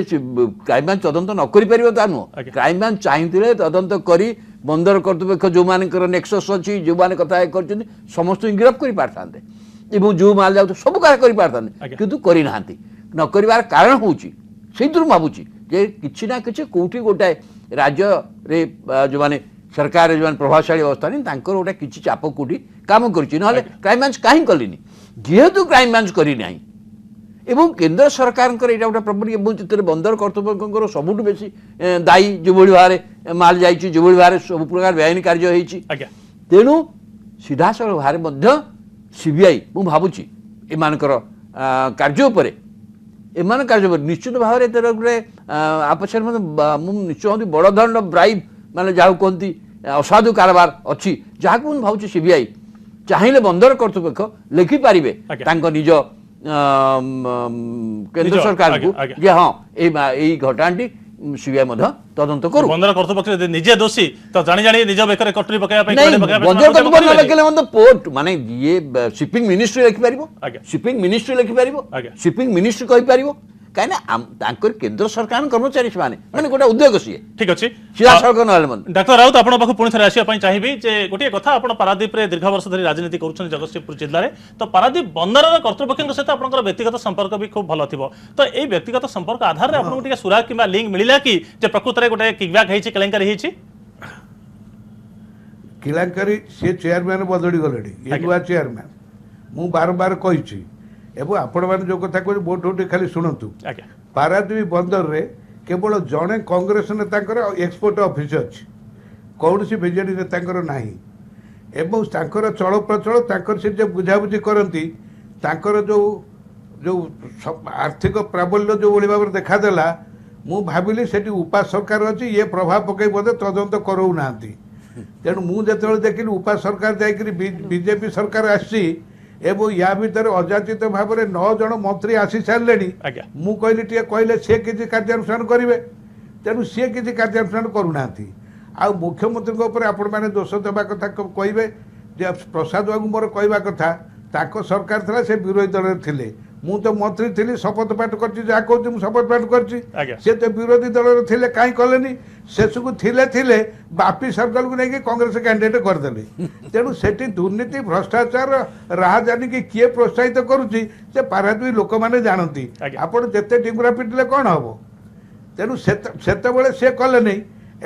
କ୍ରାଇମବ୍ରାଞ୍ଚ ତଦନ୍ତ ନ କରିପାରିବ ତା ନୁହଁ କ୍ରାଇମବ୍ରାଞ୍ଚ ଚାହିଁଥିଲେ ତଦନ୍ତ କରି ବନ୍ଦର କର୍ତ୍ତୃପକ୍ଷ ଯେଉଁମାନଙ୍କର ନେକ୍ସସ୍ ଅଛି ଯେଉଁମାନେ କଥା କରିଛନ୍ତି ସମସ୍ତଙ୍କୁ ଗିରଫ କରିପାରିଥାନ୍ତେ ଏବଂ ଯେଉଁ ମାଲ ଯାଉଥିବ ସବୁ କାହା କରିପାରିଥାନ୍ତେ କିନ୍ତୁ କରିନାହାନ୍ତି ନ କରିବାର କାରଣ ହେଉଛି ସେଇଥିରୁ ଭାବୁଛି ଯେ କିଛି ନା କିଛି କେଉଁଠି ଗୋଟାଏ ରାଜ୍ୟରେ ଯେଉଁମାନେ ସରକାରରେ ଯେଉଁମାନେ ପ୍ରଭାବଶାଳୀ ଅବସ୍ଥା ନାହିଁ ତାଙ୍କର ଗୋଟେ କିଛି ଚାପ କେଉଁଠି କାମ କରୁଛି ନହେଲେ କ୍ରାଇମବ୍ରାଞ୍ଚ କାହିଁ କଲିନି ଯେହେତୁ କ୍ରାଇମବ୍ରାଞ୍ଚ କରିନାହିଁ ଏବଂ କେନ୍ଦ୍ର ସରକାରଙ୍କର ଏଇଟା ଗୋଟେ ପ୍ରବଳ ଏବଂ ସେଥିରେ ବନ୍ଦର କର୍ତ୍ତୃପକ୍ଷଙ୍କର ସବୁଠୁ ବେଶୀ ଦାୟୀ ଯେଭଳି ଭାବରେ ମାଲ ଯାଇଛି ଯେଭଳି ଭାବରେ ସବୁ ପ୍ରକାର ବେଆଇନ କାର୍ଯ୍ୟ ହେଇଛି ତେଣୁ ସିଧାସଳଖ ଭାବରେ ମଧ୍ୟ CBI ମୁଁ ଭାବୁଛି ଏମାନଙ୍କର କାର୍ଯ୍ୟ ଉପରେ ନିଶ୍ଚିତ ଭାବରେ ତାର ଗୋଟେ ଆପଛରେ ମୁଁ ନିଶ୍ଚୟ ବଡ଼ ଧରଣର ବ୍ରାଇବ୍ ମାନେ ଯାହାକୁ କୁହନ୍ତି ଅସାଧୁ କାରବାର ଅଛି ଯାହାକୁ ମୁଁ ଭାବୁଛି CBI ଚାହିଁଲେ ବନ୍ଦର କର୍ତ୍ତୃପକ୍ଷ ଲେଖିପାରିବେ ତାଙ୍କ ନିଜ କେନ୍ଦ୍ର ସରକାରକୁ ଯେ ହଁ ଏଇ ଘଟଣାଟି CBI ମଧ୍ୟ ତଦନ୍ତ କରୁ ବନ୍ଦର କର୍ତ୍ତୃପକ୍ଷ ଯଦି ନିଜେ ଦୋଷୀ ତ ଜାଣି ଜାଣି ନିଜ ବେକରେ କଟୁରୀ ପକାଇବା ପାଇଁ ବନ୍ଦର କର୍ତ୍ତୃପକ୍ଷ ଲେଖିଲେ ମଧ୍ୟ ପୋର୍ଟ ମାନେ ଇଏ ସିପିଂ ମିନିଷ୍ଟ୍ରି ଲେଖିପାରିବ ସିପିଂ ମିନିଷ୍ଟ୍ରି କହିପାରିବ କାହିଁକିନା ତାଙ୍କର କେନ୍ଦ୍ର ସରକାର କର୍ମଚାରୀ ସେମାନେ ମାନେ ଗୋଟେ ଉଦ୍ୟୋଗ ସିଏ ଠିକ ଅଛି ସିଧାସଳଖ ନହେଲେ ମଧ୍ୟ ଡାକ୍ତର ରାଉତ ଆପଣଙ୍କ ପାଖକୁ ପୁଣି ଥରେ ଆସିବା ପାଇଁ ଚାହିଁବି ଯେ ଗୋଟିଏ କଥା ଆପଣ ପାରାଦୀପରେ ଦୀର୍ଘ ବର୍ଷ ଧରି ରାଜନୀତି କରୁଛନ୍ତି ଜଗତସିଂହପୁର ଜିଲ୍ଲାରେ ତ ପାରାଦୀପ ବନ୍ଦରର କର୍ତ୍ତୃପକ୍ଷଙ୍କ ସହିତ ଆପଣଙ୍କର ବ୍ୟକ୍ତିଗତ ସମ୍ପର୍କ ବି ଖୁବ ଭଲ ଥିବ ତ ଏଇ ବ୍ୟକ୍ତିଗତ ସମ୍ପର୍କ ଆଧାରରେ ଆପଣଙ୍କୁ ଟିକେ ସୁରାଗ କିମ୍ବା ଲିଙ୍କ ମିଳିଲା କି ଯେ ପ୍ରକୃତରେ ଗୋଟେ କିକବ୍ୟାକ୍ ହେଇଛି କେଲେଙ୍କାରୀ ହେଇଛି କେଲେଙ୍କାରୀ ସେ ଚେୟାରମ୍ୟାନ ବଦଳି ଗଲେଣି ଏ ନୂଆ ଚେୟାରମ୍ୟାନ ମୁଁ ବାରମ୍ବାର କହିଛି ଏବଂ ଆପଣମାନେ ଯେଉଁ କଥା କହୁଛନ୍ତି ବୋଟ ଉଠି ଖାଲି ଶୁଣନ୍ତୁ ପାରାଦୀପ ବନ୍ଦରରେ କେବଳ ଜଣେ କଂଗ୍ରେସ ନେତାଙ୍କର ଏକ୍ସପୋର୍ଟ ଅଫିସ୍ ଅଛି କୌଣସି ବିଜେଡି ନେତାଙ୍କର ନାହିଁ ଏବଂ ତାଙ୍କର ଚଳପ୍ରଚଳ ତାଙ୍କର ସେ ଯେ ବୁଝାବୁଝି କରନ୍ତି ତାଙ୍କର ଯେଉଁ ଆର୍ଥିକ ପ୍ରାବଲ୍ୟ ଯେଉଁଭଳି ଭାବରେ ଦେଖାଦେଲା ମୁଁ ଭାବିଲି ସେଠି ଉପା ସରକାର ଅଛି ଇଏ ପ୍ରଭାବ ପକାଇ ବୋଧେ ତଦନ୍ତ କରାଉନାହାନ୍ତି ତେଣୁ ମୁଁ ଯେତେବେଳେ ଦେଖିଲି ଉପା ସରକାର ଯାଇକରି ବିଜେପି ସରକାର ଆସିଛି ଏବଂ ୟା ଭିତରେ ଅଯାଚିତ ଭାବରେ 9 ଜଣ ମନ୍ତ୍ରୀ ଆସି ସାରିଲେଣି ମୁଁ କହିଲି ଟିକେ କହିଲେ ସେ କିଛି କାର୍ଯ୍ୟାନୁଷ୍ଠାନ କରିବେ ତେଣୁ ସିଏ କିଛି କାର୍ଯ୍ୟାନୁଷ୍ଠାନ କରୁନାହାନ୍ତି ଆଉ ମୁଖ୍ୟମନ୍ତ୍ରୀଙ୍କ ଉପରେ ଆପଣମାନେ ଦୋଷ ଦେବା କଥା କହିବେ ଯେ ପ୍ରସାଦ ବାବୁ ମୋର କହିବା କଥା ତାଙ୍କ ସରକାର ଥିଲା ସେ ବିରୋଧୀ ଦଳରେ ଥିଲେ ମୁଁ ତ ମନ୍ତ୍ରୀ ଥିଲି ଶପଥ ପାଠ କରିଛି ଯାହା କହୁଛି ମୁଁ ଶପଥ ପାଠ କରିଛି ସେ ତ ବିରୋଧୀ ଦଳରେ ଥିଲେ କାହିଁ କଲେନି ଶେଷକୁ ଥିଲେ ବାପି ସରକାରକୁ ନେଇକି କଂଗ୍ରେସ କ୍ୟାଣ୍ଡିଡେଟ୍ କରିଦେଲେ ତେଣୁ ସେଠି ଦୁର୍ନୀତି ଭ୍ରଷ୍ଟାଚାର ରାହାଜାନୀକି କିଏ ପ୍ରୋତ୍ସାହିତ କରୁଛି ସେ ପାରାଦୀପ ଲୋକମାନେ ଜାଣନ୍ତି ଆପଣ ଯେତେ ଡିଙ୍ଗୁରା ପିଟିଲେ କ'ଣ ହବ ତେଣୁ ସେତେବେଳେ ସେ କଲେନି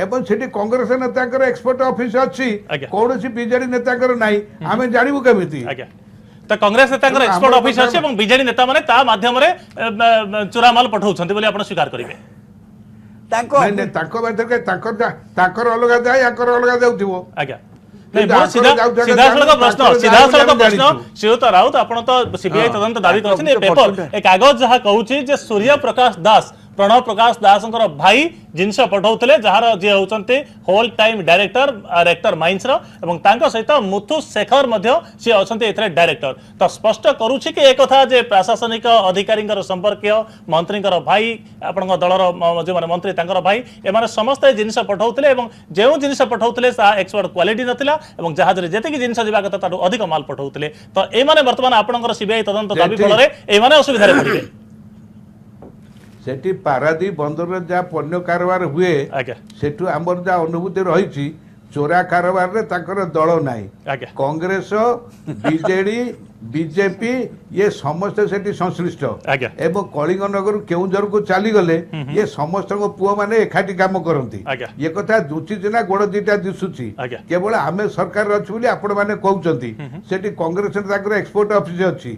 ଏବଂ ସେଠି କଂଗ୍ରେସ ନେତାଙ୍କର ଏକ୍ସପୋର୍ଟ ଅଫିସ୍ ଅଛି କୌଣସି ବିଜେଡି ନେତାଙ୍କର ନାହିଁ ଆମେ ଜାଣିବୁ କେମିତି ତ କଂଗ୍ରେସ ନେତାଙ୍କର ଏକ୍ସପୋର୍ଟ ଅଫିସ୍ ଅଛି ଏବଂ ବିଜେଡି ନେତାମାନେ ତା ମାଧ୍ୟମରେ ଚୋରାମାଲ ପଠାଉଛନ୍ତି ବୋଲି ଆପଣ ସ୍ୱୀକାର କରିବେ ତାଙ୍କ ଭିତରେ ତାଙ୍କର ଅଲଗା ଯାଏ ୟାଙ୍କର ଅଲଗା ଯାଉଥିବ ଆଜ୍ଞା ସିଧାସଳଖ ପ୍ରଶ୍ନ ଶ୍ରୀଯୁକ୍ତ ରାଉତ ଆପଣ ତ CBI ତଦନ୍ତ ଦାବି କରିଛନ୍ତି ଏ ପେପର ଏ କାଗଜ ଯାହା କହୁଛି ଯେ ସୂର୍ଯ୍ୟ ପ୍ରକାଶ ଦାସ प्रणव प्रकाश दास भाई जिनस पठाउले जार जी होचंती होल टाइम डायरेक्टर माइंस सहित मुथु शेखर सी अच्छा ए डायरेक्टर तो स्पष्ट करुच्ची कि एक कथा जे प्रशासनिक अधिकारी संपर्क मंत्री भाई आपण दलर जो मंत्री भाई एम समस्त जिनस पठाउले जो जिनस पठाउले एक्सपर्ट क्वालिटी नथिला जहाज जी जिनस जावा कथा अधिक माल पठाउले तो ये बर्तमान आपंकर सीबीआई तदंत दाबी फल असुविधा पड़े ସେଠି ପାରାଦୀପ ବନ୍ଦରରେ ଯାହା ପଣ୍ୟ କାରବାର ହୁଏ ଆଜ୍ଞା ସେଠୁ ଆମର ଯାହା ଅନୁଭୂତି ରହିଛି ଚୋରା କାରବାରରେ ତାଙ୍କର ଦଳ ନାହିଁ। ଆଜ୍ଞା କଂଗ୍ରେସ ବିଜେଡି ବିଜେପି ଇଏ ସମସ୍ତେ ସେଠି ସଂଶ୍ଳିଷ୍ଟ ଆଜ୍ଞା ଏବଂ କଳିଙ୍ଗନଗରରୁ କେଉଁଝରକୁ ଚାଲିଗଲେ ଇଏ ସମସ୍ତଙ୍କ ପୁଅମାନେ ଏକାଠି କାମ କରନ୍ତି। ଆଜ୍ଞା ଇଏ କଥା ଦୁଚିଛି ନା ଗୋଡ଼ ଦିଟା ଦିଶୁଛି। ଆଜ୍ଞା କେବଳ ଆମେ ସରକାର ଅଛୁ ବୋଲି ଆପଣମାନେ କହୁଛନ୍ତି। ସେଠି କଂଗ୍ରେସରେ ତାଙ୍କର ଏକ୍ସପୋର୍ଟ ଅଫିସ ଅଛି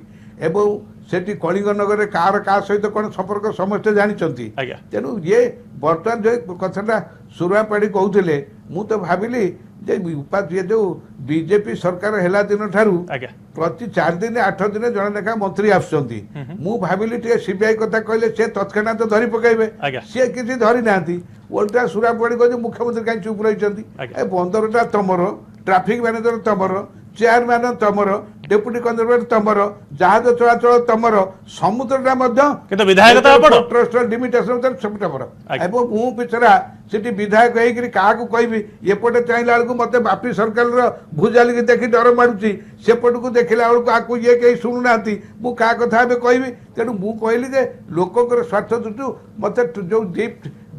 ଏବଂ ସେଠି କଳିଙ୍ଗନଗରରେ କାହା ସହିତ କ'ଣ ସମ୍ପର୍କ ସମସ୍ତେ ଜାଣିଛନ୍ତି। ଆଜ୍ଞା ତେଣୁ ଇଏ ବର୍ତ୍ତମାନ ଯେଉଁ କଥାଟା ସୁରାପାଢ଼ୀ କହୁଥିଲେ ମୁଁ ତ ଭାବିଲି ଯେ ଇଏ ଯେଉଁ ବିଜେପି ସରକାର ହେଲା ଦିନଠାରୁ ଆଜ୍ଞା ପ୍ରତି 4 ଦିନ 8 ଦିନ ଜଣେ ଲେଖା ମନ୍ତ୍ରୀ ଆସୁଛନ୍ତି। ମୁଁ ଭାବିଲି ଟିକେ ସିବିଆଇ କଥା କହିଲେ ସେ ତତ୍କ୍ଷଣାତ ଧରି ପକାଇବେ। ଆଜ୍ଞା ସିଏ କିଛି ଧରି ନାହାନ୍ତି। ଓଲଟା ସୁରାପାଢ଼ୀ କହୁଛି ମୁଖ୍ୟମନ୍ତ୍ରୀ କାହିଁ ଚୁପ୍ ରହିଛନ୍ତି। ଆଜ୍ଞା। ଏ ବନ୍ଦରଟା ତମର, ଟ୍ରାଫିକ ମ୍ୟାନେଜର ତମର, ଚେୟାରମ୍ୟାନ ତମର, ଡେପୁଟି କମିଶନର ତମର, ଜାହାଜ ଚଳାଚଳ ତମର, ସମୁଦ୍ରଟା ମଧ୍ୟ କିନ୍ତୁ ବିଧାୟକ ତ ଆପଣ। ଟ୍ରଷ୍ଟର ଲିମିଟେସନ ସବୁଟା ବଡ଼। ଆଜ୍ଞା। ଏବଂ ମୁଁ ବିଚରା ସେଠି ବିଧାୟକ ହେଇକିରି କାହାକୁ କହିବି ଏପଟେ ଚାହିଁଲା ବେଳକୁ ମୋତେ ବାପି ସରକାରର ଭୁଜାଲିକି ଦେଖି ଡର ମାଡୁଛି, ସେପଟକୁ ଦେଖିଲା ବେଳକୁ ଆକୁ ଇଏ କେହି ଶୁଣୁନାହାନ୍ତି। ମୁଁ କାହା କଥା ଏବେ କହିବି? ତେଣୁ ମୁଁ କହିଲି ଯେ ଲୋକଙ୍କର ସ୍ୱାର୍ଥ ଦୃଷ୍ଟିରୁ ମୋତେ ଯେଉଁ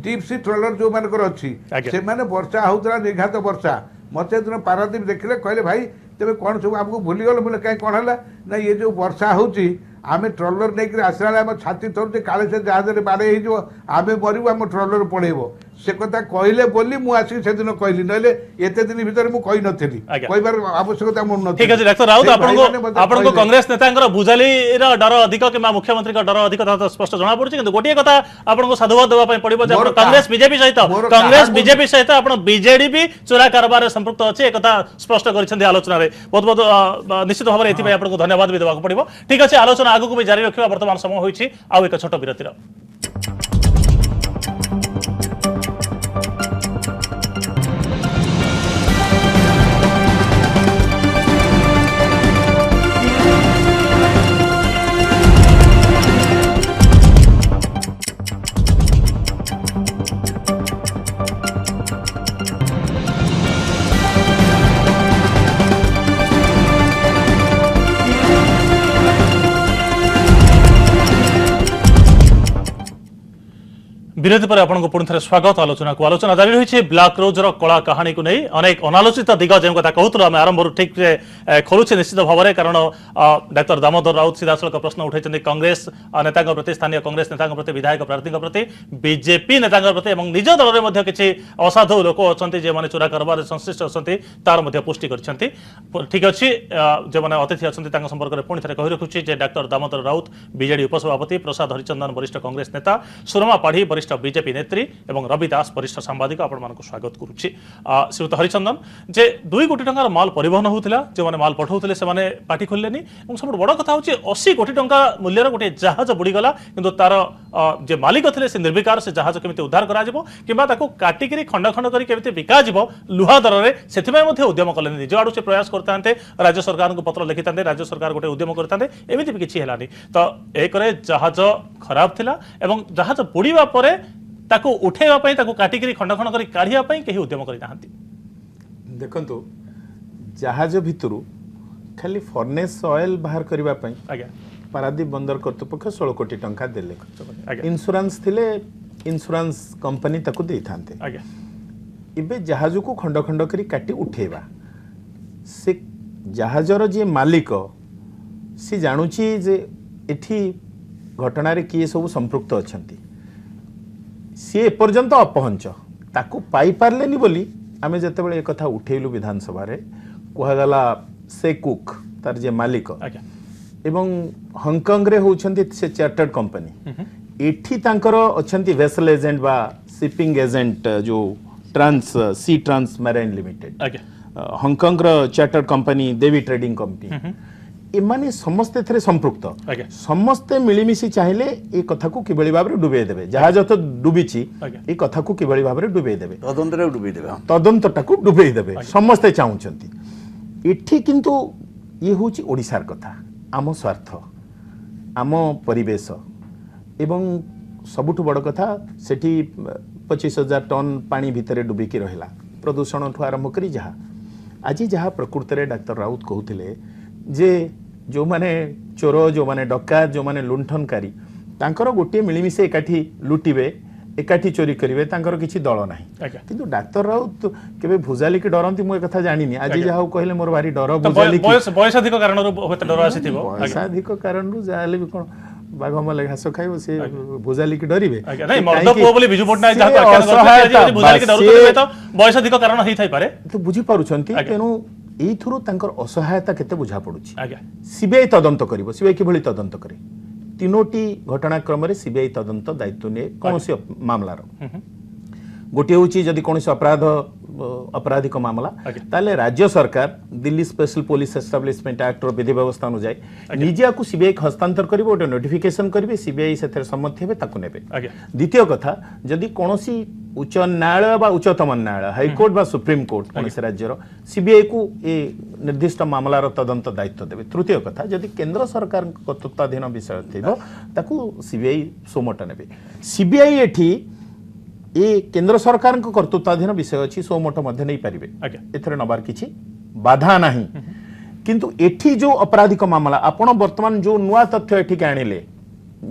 ଡିପ୍ ସି ଟ୍ରଲର ଯେଉଁମାନଙ୍କର ଅଛି ଆଜ୍ଞା। ସେମାନେ ବର୍ଷା ହେଉଥିଲା ନିର୍ଘାତ ବର୍ଷା ମୋତେ ସେଦିନ ପାରାଦୀପ ଦେଖିଲେ କହିଲେ ଭାଇ ତେବେ କ'ଣ ସବୁ ଆମକୁ ଭୁଲିଗଲ? ବୋଲେ କାହିଁ କ'ଣ ହେଲା ନା ଇଏ ଯେଉଁ ବର୍ଷା ହେଉଛି ଆମେ ଟ୍ରଲର ନେଇକରି ଆସିଲା ବେଳେ ଆମ ଛାତି ଥରୁଛି କାଳେ ସେ ଜାହାଜରେ ବାଡ଼େଇ ହେଇଯିବ ଆମେ ମରିବୁ ଆମ ଟ୍ରଲର ପଳେଇବ। ସେ କଥା କହିଲେ ବୋଲି ମୁଁ ଆସିକି ସେଦିନ କହିଲି, ନହେଲେ ଏତେ ଦିନ ଭିତରେ ମୁଁ କହିନଥିଲି, ଆଜ୍ଞା। କହିବାର ଆବଶ୍ୟକତା ମୋର ନଥିଲା। ঠিক আছে ডাক্তার রাউত ସେ আপনার ଭାଇମାନେ ମୋତେ আপনার କହିଲେ। কংগ্রেস নেতাঙ্কর বুঝালির ডর অধিক কিংবা মুখ্যমন্ত্রী ডর অধিক তা তো স্পষ্ট জনা পড়ছে কিন্তু গোটিয়ে কথা আপনার সাধুবাদ দেওয়া পড়ব যে ମୋର কংগ্রেস বিজেপি সহিত ମୋର কংগ্রেস କାହାକୁ- বিজেপি সহিত আপনার বিজেডি বি চোরা কারবার সম্পৃক্ত আছে এ কথা স্পষ্ট করেছেন আলোচনার বহুত বহুত নিশ্চিত ভাবে এথিপাই আপনার ধন্যবাদ বি দেওয়া পড়ব। ঠিক আছে আলোচনা আগুক বি জারি রাখা বর্তমান সময় হয়েছে আউ এক ছোট বিরতির। বিরতি পরে আপনার পুଣି ଥରେ স্বাগত আলোচনাକୁ। আলোচনা জারি রয়েছে ব্ল্যাক রোজর কলা কাহিনীকে নেই অনেক অনালোচিত দিগ যে কথা কହୁଥିଲୁ আমি আরম্ভରୁ ঠিক খোলুছে নিশ্চিত ভাবে কারণ ডাক্তার দামোদর রাউত সিধাসলখ প্রশ্ন উঠাইছেন কংগ্রেস নেতাঙ্ক প্রতি স্থানীয় কংগ্রেস নেতাঙ্ক প্রতি বিধায়ক প্রার্থীঙ্ক প্রতি বিজেপি নেতাঙ্ক প্রতি এবং নিজ দলের মধ্যে কিছু অসাধু লোক অনেক যে চোরা কারবার সংশ্লিষ্ট অনেক তার মধ্যে পুষ্টি করেছেন। ঠিক আছে যে অতিথি অনেক তাঙ্ক সম্পর্কে পুଣି ଥରେ কহি রাখুছি যে ডাক্তার দামোদর রাউত বিজেডি উপসভাপতি, প্রসাদ হরিচন্দন বরিষ্ঠ কংগ্রেস নেতা, সুরমা পাঢ়ী বরিষ্ঠ বিজেপি নেত্রী এবং রবি দাস বরিষ্ঠ সাংবাদিক আপনার স্বাগত করুছি। শ্রীযুক্ত হরিচন্দন যে 2 কোটি টাকার মাল পরিবহন হোলা যে মাল পঠাউলে সে পাটি খোলেনি এবং সব বড় কথা হচ্ছে 80 কোটি টাকা মূল্যর গোটে জাহাজ বুড়িগলা কিন্তু তার যে মালিক লে সে নির্বিকার সে জাহাজ কেমিতি উদ্ধার করা কিংবা তাকে কাটিকি খণ্ড খণ্ড করে কেমিতি বিকাযিব লুহা দরের সেথিপাই মধ্যে উদ্যম কলেনি নিজ আড়ু সে প্রয়াস করতে রাজ্য সরকার পত্র লিখিতে রাজ্য সরকার গোটে উদ্যম করতে এমিতি বি কিছু হেলানি। তো একরে জাহাজ খারাপ লা এবং জাহাজ বুড়িবা পরে তাকে উঠাইবা পাই তাকে কাটিকি খণ্ড খণ্ড করে কাঢ়িয়া পাই কেহি উদ্যম করি নাহান্তি। ଦେଖନ୍ତୁ ଜାହାଜ ଭିତରୁ ଖାଲି ଫର୍ନେସ୍ ଅଏଲ ବାହାର କରିବା ପାଇଁ ଆଜ୍ଞା ପାରାଦୀପ ବନ୍ଦର କର୍ତ୍ତୃପକ୍ଷ 16 କୋଟି ଟଙ୍କା ଦେଲେ। ଆଜ୍ଞା ଇନ୍ସୁରାନ୍ସ ଥିଲେ ଇନ୍ସୁରାନ୍ସ କମ୍ପାନୀ ତାକୁ ଦେଇଥାନ୍ତେ। ଆଜ୍ଞା ଏବେ ଜାହାଜକୁ ଖଣ୍ଡ ଖଣ୍ଡ କରି କାଟି ଉଠେଇବା, ସେ ଜାହାଜର ଯିଏ ମାଲିକ ସେ ଜାଣୁଛି ଯେ ଏଠି ଘଟଣାରେ କିଏ ସବୁ ସମ୍ପୃକ୍ତ ଅଛନ୍ତି, ସିଏ ଏପର୍ଯ୍ୟନ୍ତ ଅପହଞ୍ଚ ତାକୁ ପାଇପାରିଲେନି ବୋଲି ଆମେ ଯେତେବେଳେ ଏ କଥା ଉଠେଇଲୁ ବିଧାନସଭାରେ କୁହାଗଲା ସେ କୁକ୍ ତାର ଯେ ମାଲିକ ଆଜ୍ଞା ଏବଂ ହଂକଂରେ ହେଉଛନ୍ତି ସେ ଚାର୍ଟର୍ଡ କମ୍ପାନୀ, ଏଠି ତାଙ୍କର ଅଛନ୍ତି ଭେସଲ ଏଜେଣ୍ଟ ବା ସିପିଂ ଏଜେଣ୍ଟ ଯେଉଁ ସି ଟ୍ରାନ୍ସ ମାରାଇନ୍ ଲିମିଟେଡ୍, ଆଜ୍ଞା ହଂକଂର ଚାର୍ଟର୍ଡ କମ୍ପାନୀ ଦେବୀ ଟ୍ରେଡିଂ କମ୍ପାନୀ, ଏମାନେ ସମସ୍ତେ ଏଥିରେ ସମ୍ପୃକ୍ତ। ଆଜ୍ଞା ସମସ୍ତେ ମିଳିମିଶି ଚାହିଁଲେ ଏ କଥାକୁ କିଭଳି ଭାବରେ ଡୁବେଇ ଦେବେ, ଜାହାଜ ତ ଡୁବିଛି ଆଜ୍ଞା ଏ କଥାକୁ କିଭଳି ଭାବରେ ଡୁବେଇ ଦେବେ, ତଦନ୍ତରେ ଡୁବେଇ ଦେବେ। ତଦନ୍ତଟାକୁ ଡୁବେଇ ଦେବେ ସମସ୍ତେ ଚାହୁଁଛନ୍ତି। ଏଠି କିନ୍ତୁ ଇଏ ହେଉଛି ଓଡ଼ିଶାର କଥା, ଆମ ସ୍ୱାର୍ଥ, ଆମ ପରିବେଶ ଏବଂ ସବୁଠୁ ବଡ଼ କଥା ସେଠି 25,000 ଟନ୍ ପାଣି ଭିତରେ ଡୁବିକି ରହିଲା, ପ୍ରଦୂଷଣଠୁ ଆରମ୍ଭ କରି ଯାହା ଆଜି ଯାହା ପ୍ରକୃତରେ ଡାକ୍ତର ରାଉତ କହୁଥିଲେ ଯେ ଯେଉଁମାନେ ଚୋର, ଯେଉଁମାନେ ଡକାୟତ, ଯେଉଁମାନେ ଲୁଣ୍ଠନକାରୀ तांकर गोटे मिलिमिशे एकाठी लुटिबे एकाठी चोरी करिवे तांकर किछि दल नाही आज्ञा किंतु डाक्टर राउत केबे भुजाली की डरंती मु कथा जानिनी आज आज्ञा। जाहा कहले मोर भारी डर तो भुजाली की बयस अधिक कारण होते डर आसीथिबो अधिक कारण जाले भी कोन बाघमले घास खाइबो से भुजाली की डरिवे आज्ञा नहीं मर्द पुओ बोली बिजु पटनायक जहा व्याख्यान करते भुजाली के डर तो बयस अधिक कारण हेइ थाइ पारे तो बुझी पारुछंती आज्ञा। तेनु एई थुरु तांकर असहायता केते बुझा पडुची आज्ञा सीबीआई तदंत करिवो सीबीआई किभଳି तदंत करे तीनोटी घटनाक्रम रे सीबीआई तदंत दायित्व ने कोनोसी मामलार गोटे होची जदि कोनोसी अपराधिक मामला आज्ञा। ताले राज्य सरकार Delhi special police establishment act रो विधि व्यवस्था अनुसार निजिया को सीबीआई को हस्तांतर करिवो ओटे नोटिफिकेशन करिवे सीबीआई सेथर सम्मति हेबे ताकु नेबे आज्ञा द्वितीय कथा जदि कोनोसी उच्च न्यायालय बा उच्चतम न्यायालय हाईकोर्ट बा सुप्रीम कोर्ट कोनोसी राज्यर सीबीआई को ए निर्दिष्ट मामलार तदंत दायित्व देबे तृतीय कथा जदि केंद्र सरकार कर्तृत्वाधीन विषय थिबो ताकु सीबीआई सोमोट नेबे सीबीआई एठी ए केंद्र सरकार को कर्तृत्वाधीन विषय अच्छी सोमोट मध्य नहीं पारिबे आज्ञा एथरे नबार किछि बाधा नाही किंतु एठी जो आपराधिक मामला आपण वर्तमान जो नुआ तथ्य एठी के आनिले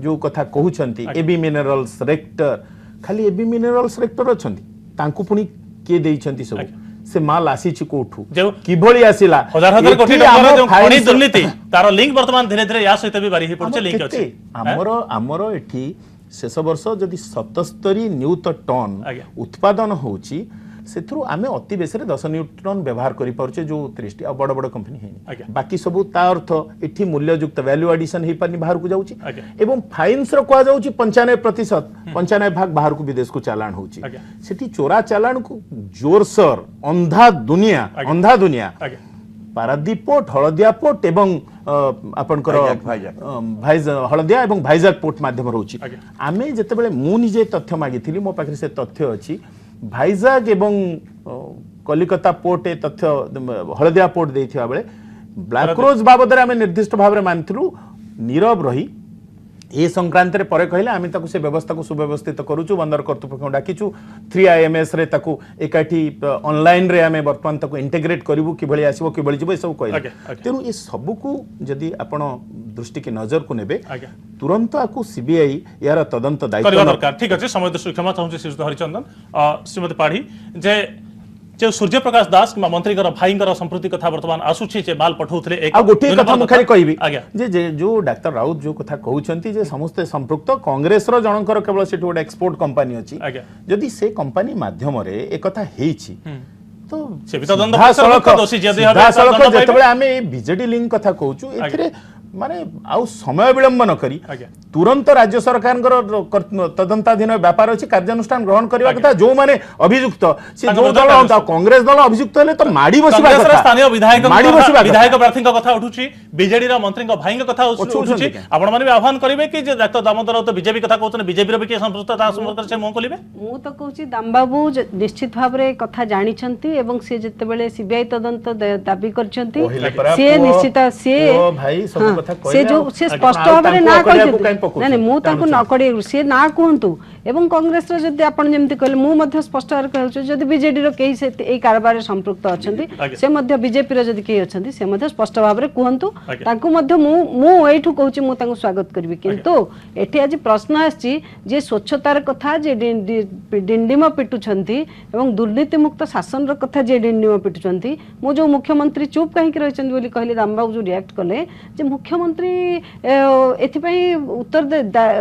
जो कथा कहउछंती एबी मिनरल्स रेक्टर खाली एबी मिनरल्स रेक्टर अछंती तांकु पुनी के देइछंती सब से माल आसीछि कोठू जो किभଳି आसिला हजार हजार कोटी एठी टंकार आमो जो फाइल खणी दुर्नीति तार लिंक वर्तमान धीरे धीरे या सहित भी बारी हे पड़छ लिंक अछि हमर एठी शेष वर्ष जदि 77 न्यूट टन आज्ञा। उत्पादन होउची सेथरु आमे अति बेसरे 10 न्यूटन व्यवहार करि पारछे जो 30 आ बड़ बड़ कंपनी आज्ञा। हेनी बाकी सब ता अर्थ एठी मूल्ययुक्त वैल्यू एडिशन हे पानी बाहर को जाउची आज्ञा। एवं फाइन्स रो कोआ जाउची 95% 95 भाग बाहर को विदेश को चालान होउची आज्ञा। सेठी चोरा चालान को जोरसर अंधा दुनिया आज्ञा पारादीप पोर्ट हलदिया पोर्ट एवं आपनकर भाइज हलदिया एवं भाइजाक पोर्ट माध्यम रहउची आज्ञा। आमे जेतेबेले मु निजे तथ्य मागिथिली मो पाखरे से तथ्य अछि भाइजाक एवं कलिकता पोर्ट ए तथ्य हलदिया पोर्ट देथिया बेले ब्लैक रोज बाबदरे आमे निर्दिष्ट भाबरे मानथिलु नीरव रही ए संक्रांत रे परे कहले आमे ताकू से व्यवस्था को सुव्यवस्थित करूछु बंदर कर्तृपक्ष डाकिछु 3IMS रे ताकू एकाठी ऑनलाइन रे आमे वर्तमान ताकू इंटीग्रेट करिवु कि भली आसीबो कि भली जिवो ए सब कहले तेनु ए सब को जदी आपण दृष्टि के नजर को नेबे तुरंत आकू सीबीआई यार तदंत दायित्व करबा दरकार ठीक अछि समय दृष्टि क्षमा चाहूँ श्रीयुत हरिचंदन श्रीमती पाढ़ी जे जो सूर्य प्रकाश दास कि मंत्री भाई संप्रति कथा वर्तमान आसुछि जे माल पठौथले एक गोटे कथा मुखारी कहबी आज्ञा जे जो डॉक्टर राउत जो कथा कहउछंती जे समस्त संपृक्त कांग्रेस रो जनकर केवल सेठी गोटे एक्सपोर्ट कंपनी अछि आज्ञा जदि से कंपनी माध्यम रे एक कथा हेछि तो से भी तो दंड पैसा दोषी जदि हबे जेतेबेले आमे बीजेडी लिंक कथा कहउछु एथिरे माने आउ समय विलंब न करी तुरंत राज्य सरकार तदंताधीन व्यापार अछि कार्यानुष्ठान ग्रहण करबा कथा जो माने अभियुक्त से जो दल कांग्रेस दल अभियुक्त हेले तो माडी बसिबा कथा स्थानीय विधायक प्रार्थी कथा उठुछि बीजेडी रा मंत्री भाई कथा उठुछि आपण माने आह्वान करिवे कि जे डॉक्टर दामोदर राउत बीजेपी कथा कहउछन बीजेपी रो के संपृक्तता संपर्क से मो कलिबे मु तो कहउछि दामबाबू निश्चित भाबरे कथा जानिछंती एवं से जेतेबेले सीबीआई तदंत दाबी करछंती से निश्चित से भाई सब से जो से स्पष्ट भाबरे ना कहछंती नहीं मु ताको न कडी से ना कहंतु एवं कांग्रेस रो जदि आपण जेमति कहले मु मध्य स्पष्ट भाबरे कहउछु जदि बीजेडी रो केही से ए कारबार संपृक्त अछंती से मध्य बीजेपी रो जदि केही अछंती से मध्य स्पष्ट भाबरे कहंतु ताको मध्य मु एठु कहउछि मु ताको स्वागत करबी किंतु एठी आज प्रश्न आछि जे स्वच्छतार कथा जे डिंडिम पिटुछंती एवं दुर्नीति मुक्त शासन रो कथा जे डिंडिम पिटुछंती मु जो मुख्यमंत्री चुप काहे कि रहछन बोली कहले रामबाबू जो रिएक्ट कले जे मुख्यमंत्री एथि पई उत्तर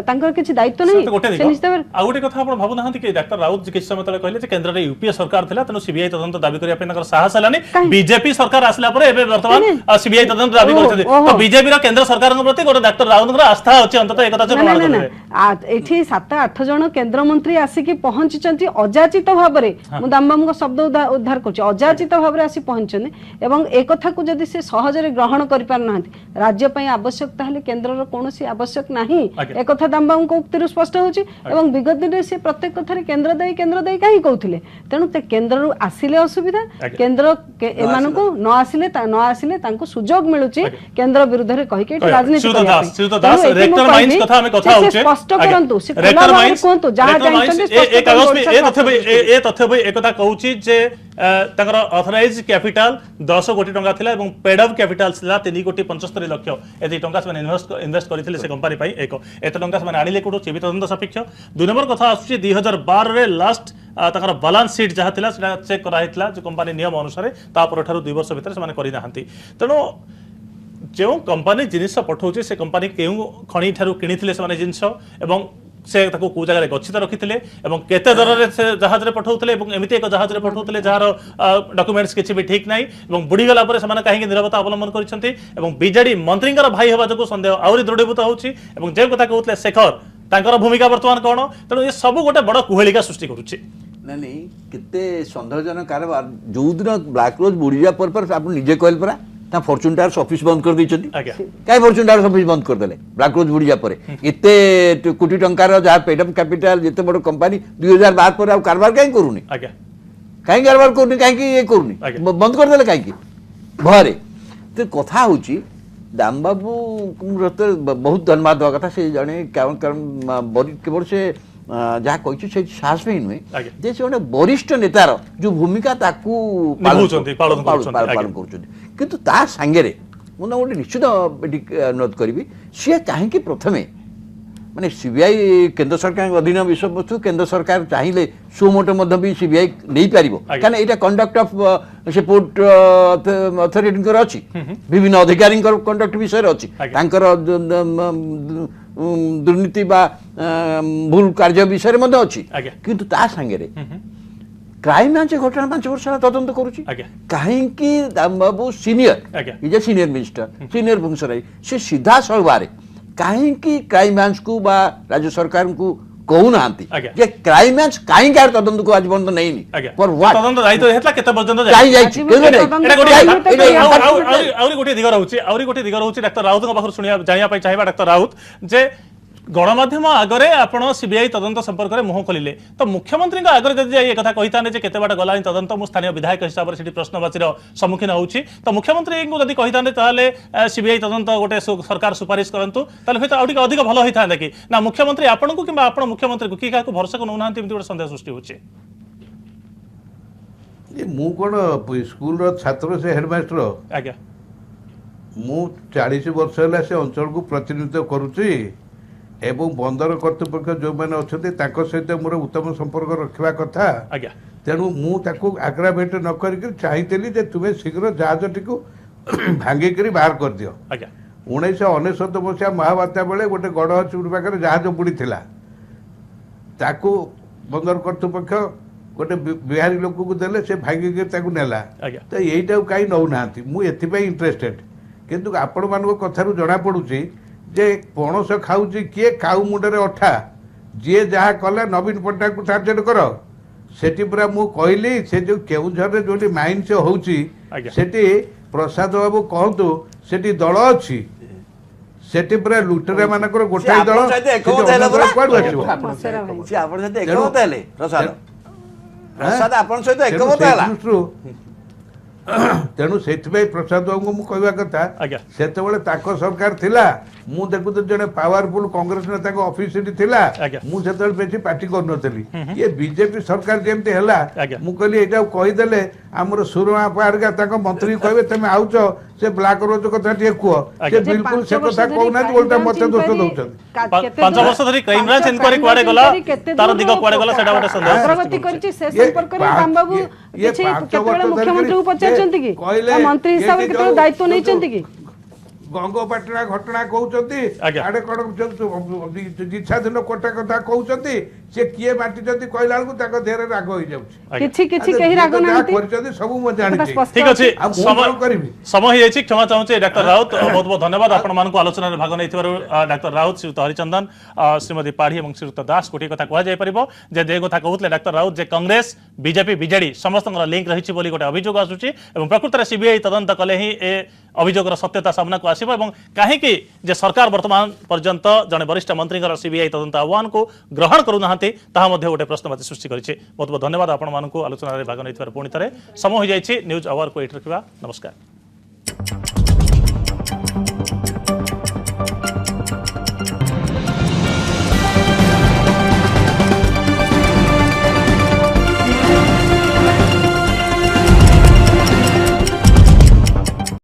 तांकर किछि दायित्व नै से निश्चित आ गोटे कथा आपण भाबु नाहंती कि डॉक्टर राउत किछ समय तले कहले जे केंद्र रे यूपीए सरकार थिला तनो सीबीआई तदंत दाबी करिया पे नगर साहस हलानी बीजेपी सरकार आसला परे एबे वर्तमान सीबीआई तदंत दाबी करछथि तो बीजेपी रा केंद्र सरकार प्रति गोटे डॉक्टर राउत आस्था अछि अंतत एक कथा से प्रमाण करबे एठी 7-8 जण केंद्र मंत्री आसी कि पहुंचीचंती अजाचित भाबरे मु दामबाबू को शब्द उद्धार करछि अजाचित भाबरे आसी पहुंचने एवं एक कथा को जदि से सहज रे ग्रहण करि पार नाहंती राज्य पई आवश्यक ताहले केंद्र रो कोनोसी आवश्यक नाही एक कथा दामबाबू को उक्ति स्पष्ट होछि एवं विगत दिन से प्रत्येक कथा रे केंद्र देई काहे कहउथिले तेनु ते केंद्र रो आसिले असुविधा केंद्र एमान को न आसिले तांको सुजोग मिलुछि केंद्र विरुद्ध रे कहि के राजनीति श्रीयुत दास रेक्टर माइंस कथा हमें कथा होचे स्पष्ट करंतु से रेक्टर माइंस कोंतु जहां जानिछन ए कागज में ए तथ्य ए कथा कहउछि जे अथराइज कैपिटाल 10 कोटी टंका थिला एवं पेड अप कैपिटाल थिला 3 कोटी 75 लाख एति टंका से इन्वेस्ट करथिले से कंपनी पई एक एत टंका से आनिले कोटो चेबी तदंत सापेक्ष 2 नंबर कथा आसुची 2012 रे लास्ट ताकर बैलेंस शीट जहा थिला सेटा चेक करा हितला जो कंपनी नियम अनुसार ता परठारु 2 वर्ष भीतर से माने करि नाहंती तेनो जो कंपनी जिनिस पठाउचे से कंपनी केउ खणी ठारु किनिथिले से माने जिनिस एवं से ताको को जगह गच्छित रखिथिले एवं केते दर रे से जहाज रे पठाउथिले एवं एमिति एक जहाज रे पठाउथिले जार डॉक्यूमेंट्स किछि भी ठीक नाही एवं बुडी गला पर से काहे निरवता अवलंबन करिसंती एवं बीजेडी मंत्रींकर भाई हेबा जको संदेह आउरी दृढ़ीभूत होउछि एवं जे कथा कहउतले शेखर तांकर भूमिका वर्तमान कोन तेणु ये सब गोटे बड़ कुहेलिका सृष्टि करूछि नहीं केते संदेहजनक कारबार जो दिन ब्लैक रोज बुड़िया पर आप निजे कहल परा ता फॉर्च्यून टावर्स ऑफिस बंद कर दैछथि काई फॉर्च्यून टावर्स ऑफिस बंद कर देले ब्लैक रोज बुड़िया पर एते कोटी टंकार जहा पेड अप कैपिटल जते बड़ कंपनी 2012 पर आ कारबार काई करूनी काई कारबार करूनी काई ये करूनी बंद कर देले काई भरे तो कथा होची दाम बाबू बहुत धन्यवाद देवा कथा से जने केवल से जहाँ कही से साहस भी नुहे जे से वरिष्ठ नेतार जो भूमिका ताकू पालन कर किंतु ता सांगे मुझे गोटे निश्चित अनुरोध करी सी कहीं प्रथमे माने सीबीआई केंद्र सरकार अधीन विषय वस्तु केंद्र सरकार चाहिए सुमोटो भी सीबीआई नहीं पार कहीं यहाँ कंडक्ट ऑफ से पोर्ट अथॉरिटी अच्छी विभिन्न अधिकारी कंडक्ट विषय अच्छी दुर्नीति बा भूल कार्य विषय अच्छी किंतु ता सांगे क्राइम ब्रांच घटना 5 वर्ष तदंत करुच्ची कहीं दाम बाबू senior is a senior minister senior functionary से सीधा सलवारे कहीं क्राइम ब्रांच को बा राज्य सरकार को कहू ना जे क्राइम ब्रांच कहीं कार तदंत को आज बंद नहीं पर व्हाट तदंत दायित्व हेतला केते पर्यंत जाई गोटे दिग रहउची डॉक्टर राउत पाखर सुनिया जानिया पई चाहिबा डॉक्टर राउत जे गणमाध्यम आगरे आपण सीबीआई तदंत संपर्क में मुह खोलिले तो मुख्यमंत्री आगरे जदि जाई एकथा कहिताने जे केते बाट गलानी तदंत मु स्थानीय विधायक हिसाब से प्रश्नवाचीर सम्मुखीन होउची तो मुख्यमंत्री को जदि कहिताने ताले सीबीआई तदंत गोटे सरकार सुपारिश करंतु ताले फिर आउटी अधिक भलो होइथांदा कि ना मुख्यमंत्री आपन को किबा आपण मुख्यमंत्री को की का भरोसा को नउनांती एमति गोटे संदेह सृष्टि होउची ये मु कोन स्कूल रो छात्र से हेडमास्टर आज्ञा मु 40 वर्ष होला से अंचल को प्रतिनिधित्व करूची एवं बंदर कर्तृपक्ष जो मैंने अच्छा सहित मोर उत्तम संपर्क रखा कथा तेणु मुझे आग्रावेट न करके चाहिए तुम्हें शीघ्र जहाज टी भांगिक बाहर कर दियो 1999 मसीहा महाबात्या बेले गोटे गड़चुड़ी पाखे जहाज बुड़ी बंदर कर्तृपक्ष गोटे बिहारी लोक को देले से भांगिक नेला तो यहीटा कहीं नौना मुझे इंटरेस्टेड किंतु आपण मान कथार जना पड़ुची जे पणस खाऊची किए काऊ मुंडे अठा जी जहाँ कले नवीन पट्टनायक को टार्गेट कर सेठी पूरा मु कहली से जो केउझर रे जोटी माइन से होउची सेठी प्रसाद बाबू कहतु सेठी दल अछि सेठी पूरा लुटेरा मानकर गोटे दल क्वाड आछिबो से आपण सहित एकमत हेले प्रसाद आपण सहित एकमत हला तेणु से प्रसाद बाबू को कहवा कथा से सरकार थिला मु देखु जड़े पावरफुल कांग्रेस नेता ऑफिस मुझे बेसी पार्टी कर ये बीजेपी सरकार जमती है मुझे यहाँ कहीदे आमर सुरमा पारगा मंत्री कहे तुम आउच से ब्लैक रोज कथा कह से बिल्कुल से कथा कहना उल्टा मत दोष दौरान 5 वर्ष धरि क्राइम ब्रांच इनक्वायरी कुआडे गला तार दिग कुआडे गला सेटा गोटे संदेह अग्रगति करछि से संपर्क रे राम बाबू किछि केतबेले मुख्यमंत्री को पचारचंती कि मंत्री हिसाब रे केतबेले दायित्व नै चंती कि गंगोपाटना घटना कहते आड़े कौन इच्छाधीन कोटा कथा कहते सी किए बांटी कहला बेलू देह राग हो ठीक अच्छे समय हो क्षमा चाहूँगी डॉक्टर राउत बहुत बहुत धन्यवाद आपण मानक आलोचना भाग नहीं डॉक्टर राउत श्रीयुक्त हरिचंदन श्रीमती पाढ़ी और श्रीयुक्त दास गोटे कथा कहुए जे दे कथा कहते डॉक्टर राउत जे कांग्रेस बीजेपी बीजेडी समस्त लिंक रही गोटे अभियोग आसूची प्रकृत में सीबीआई तदंत कले ही ए अभियोगर सत्यता सामना को आसिबो एवं काहे कि जे सरकार वर्तमान पर्यंत जने वरिष्ठ मंत्री सीबीआई तदंत आह्वान को ग्रहण करूना ताहा मध्ये गोटे प्रश्नवाची सृष्टि करिछि बहुत बहुत धन्यवाद आपण मानक आलोचना रे भाग नैथिबार पुणी थरे समय हो जाइछि न्यूज आवर को एठी रखिबा नमस्कार।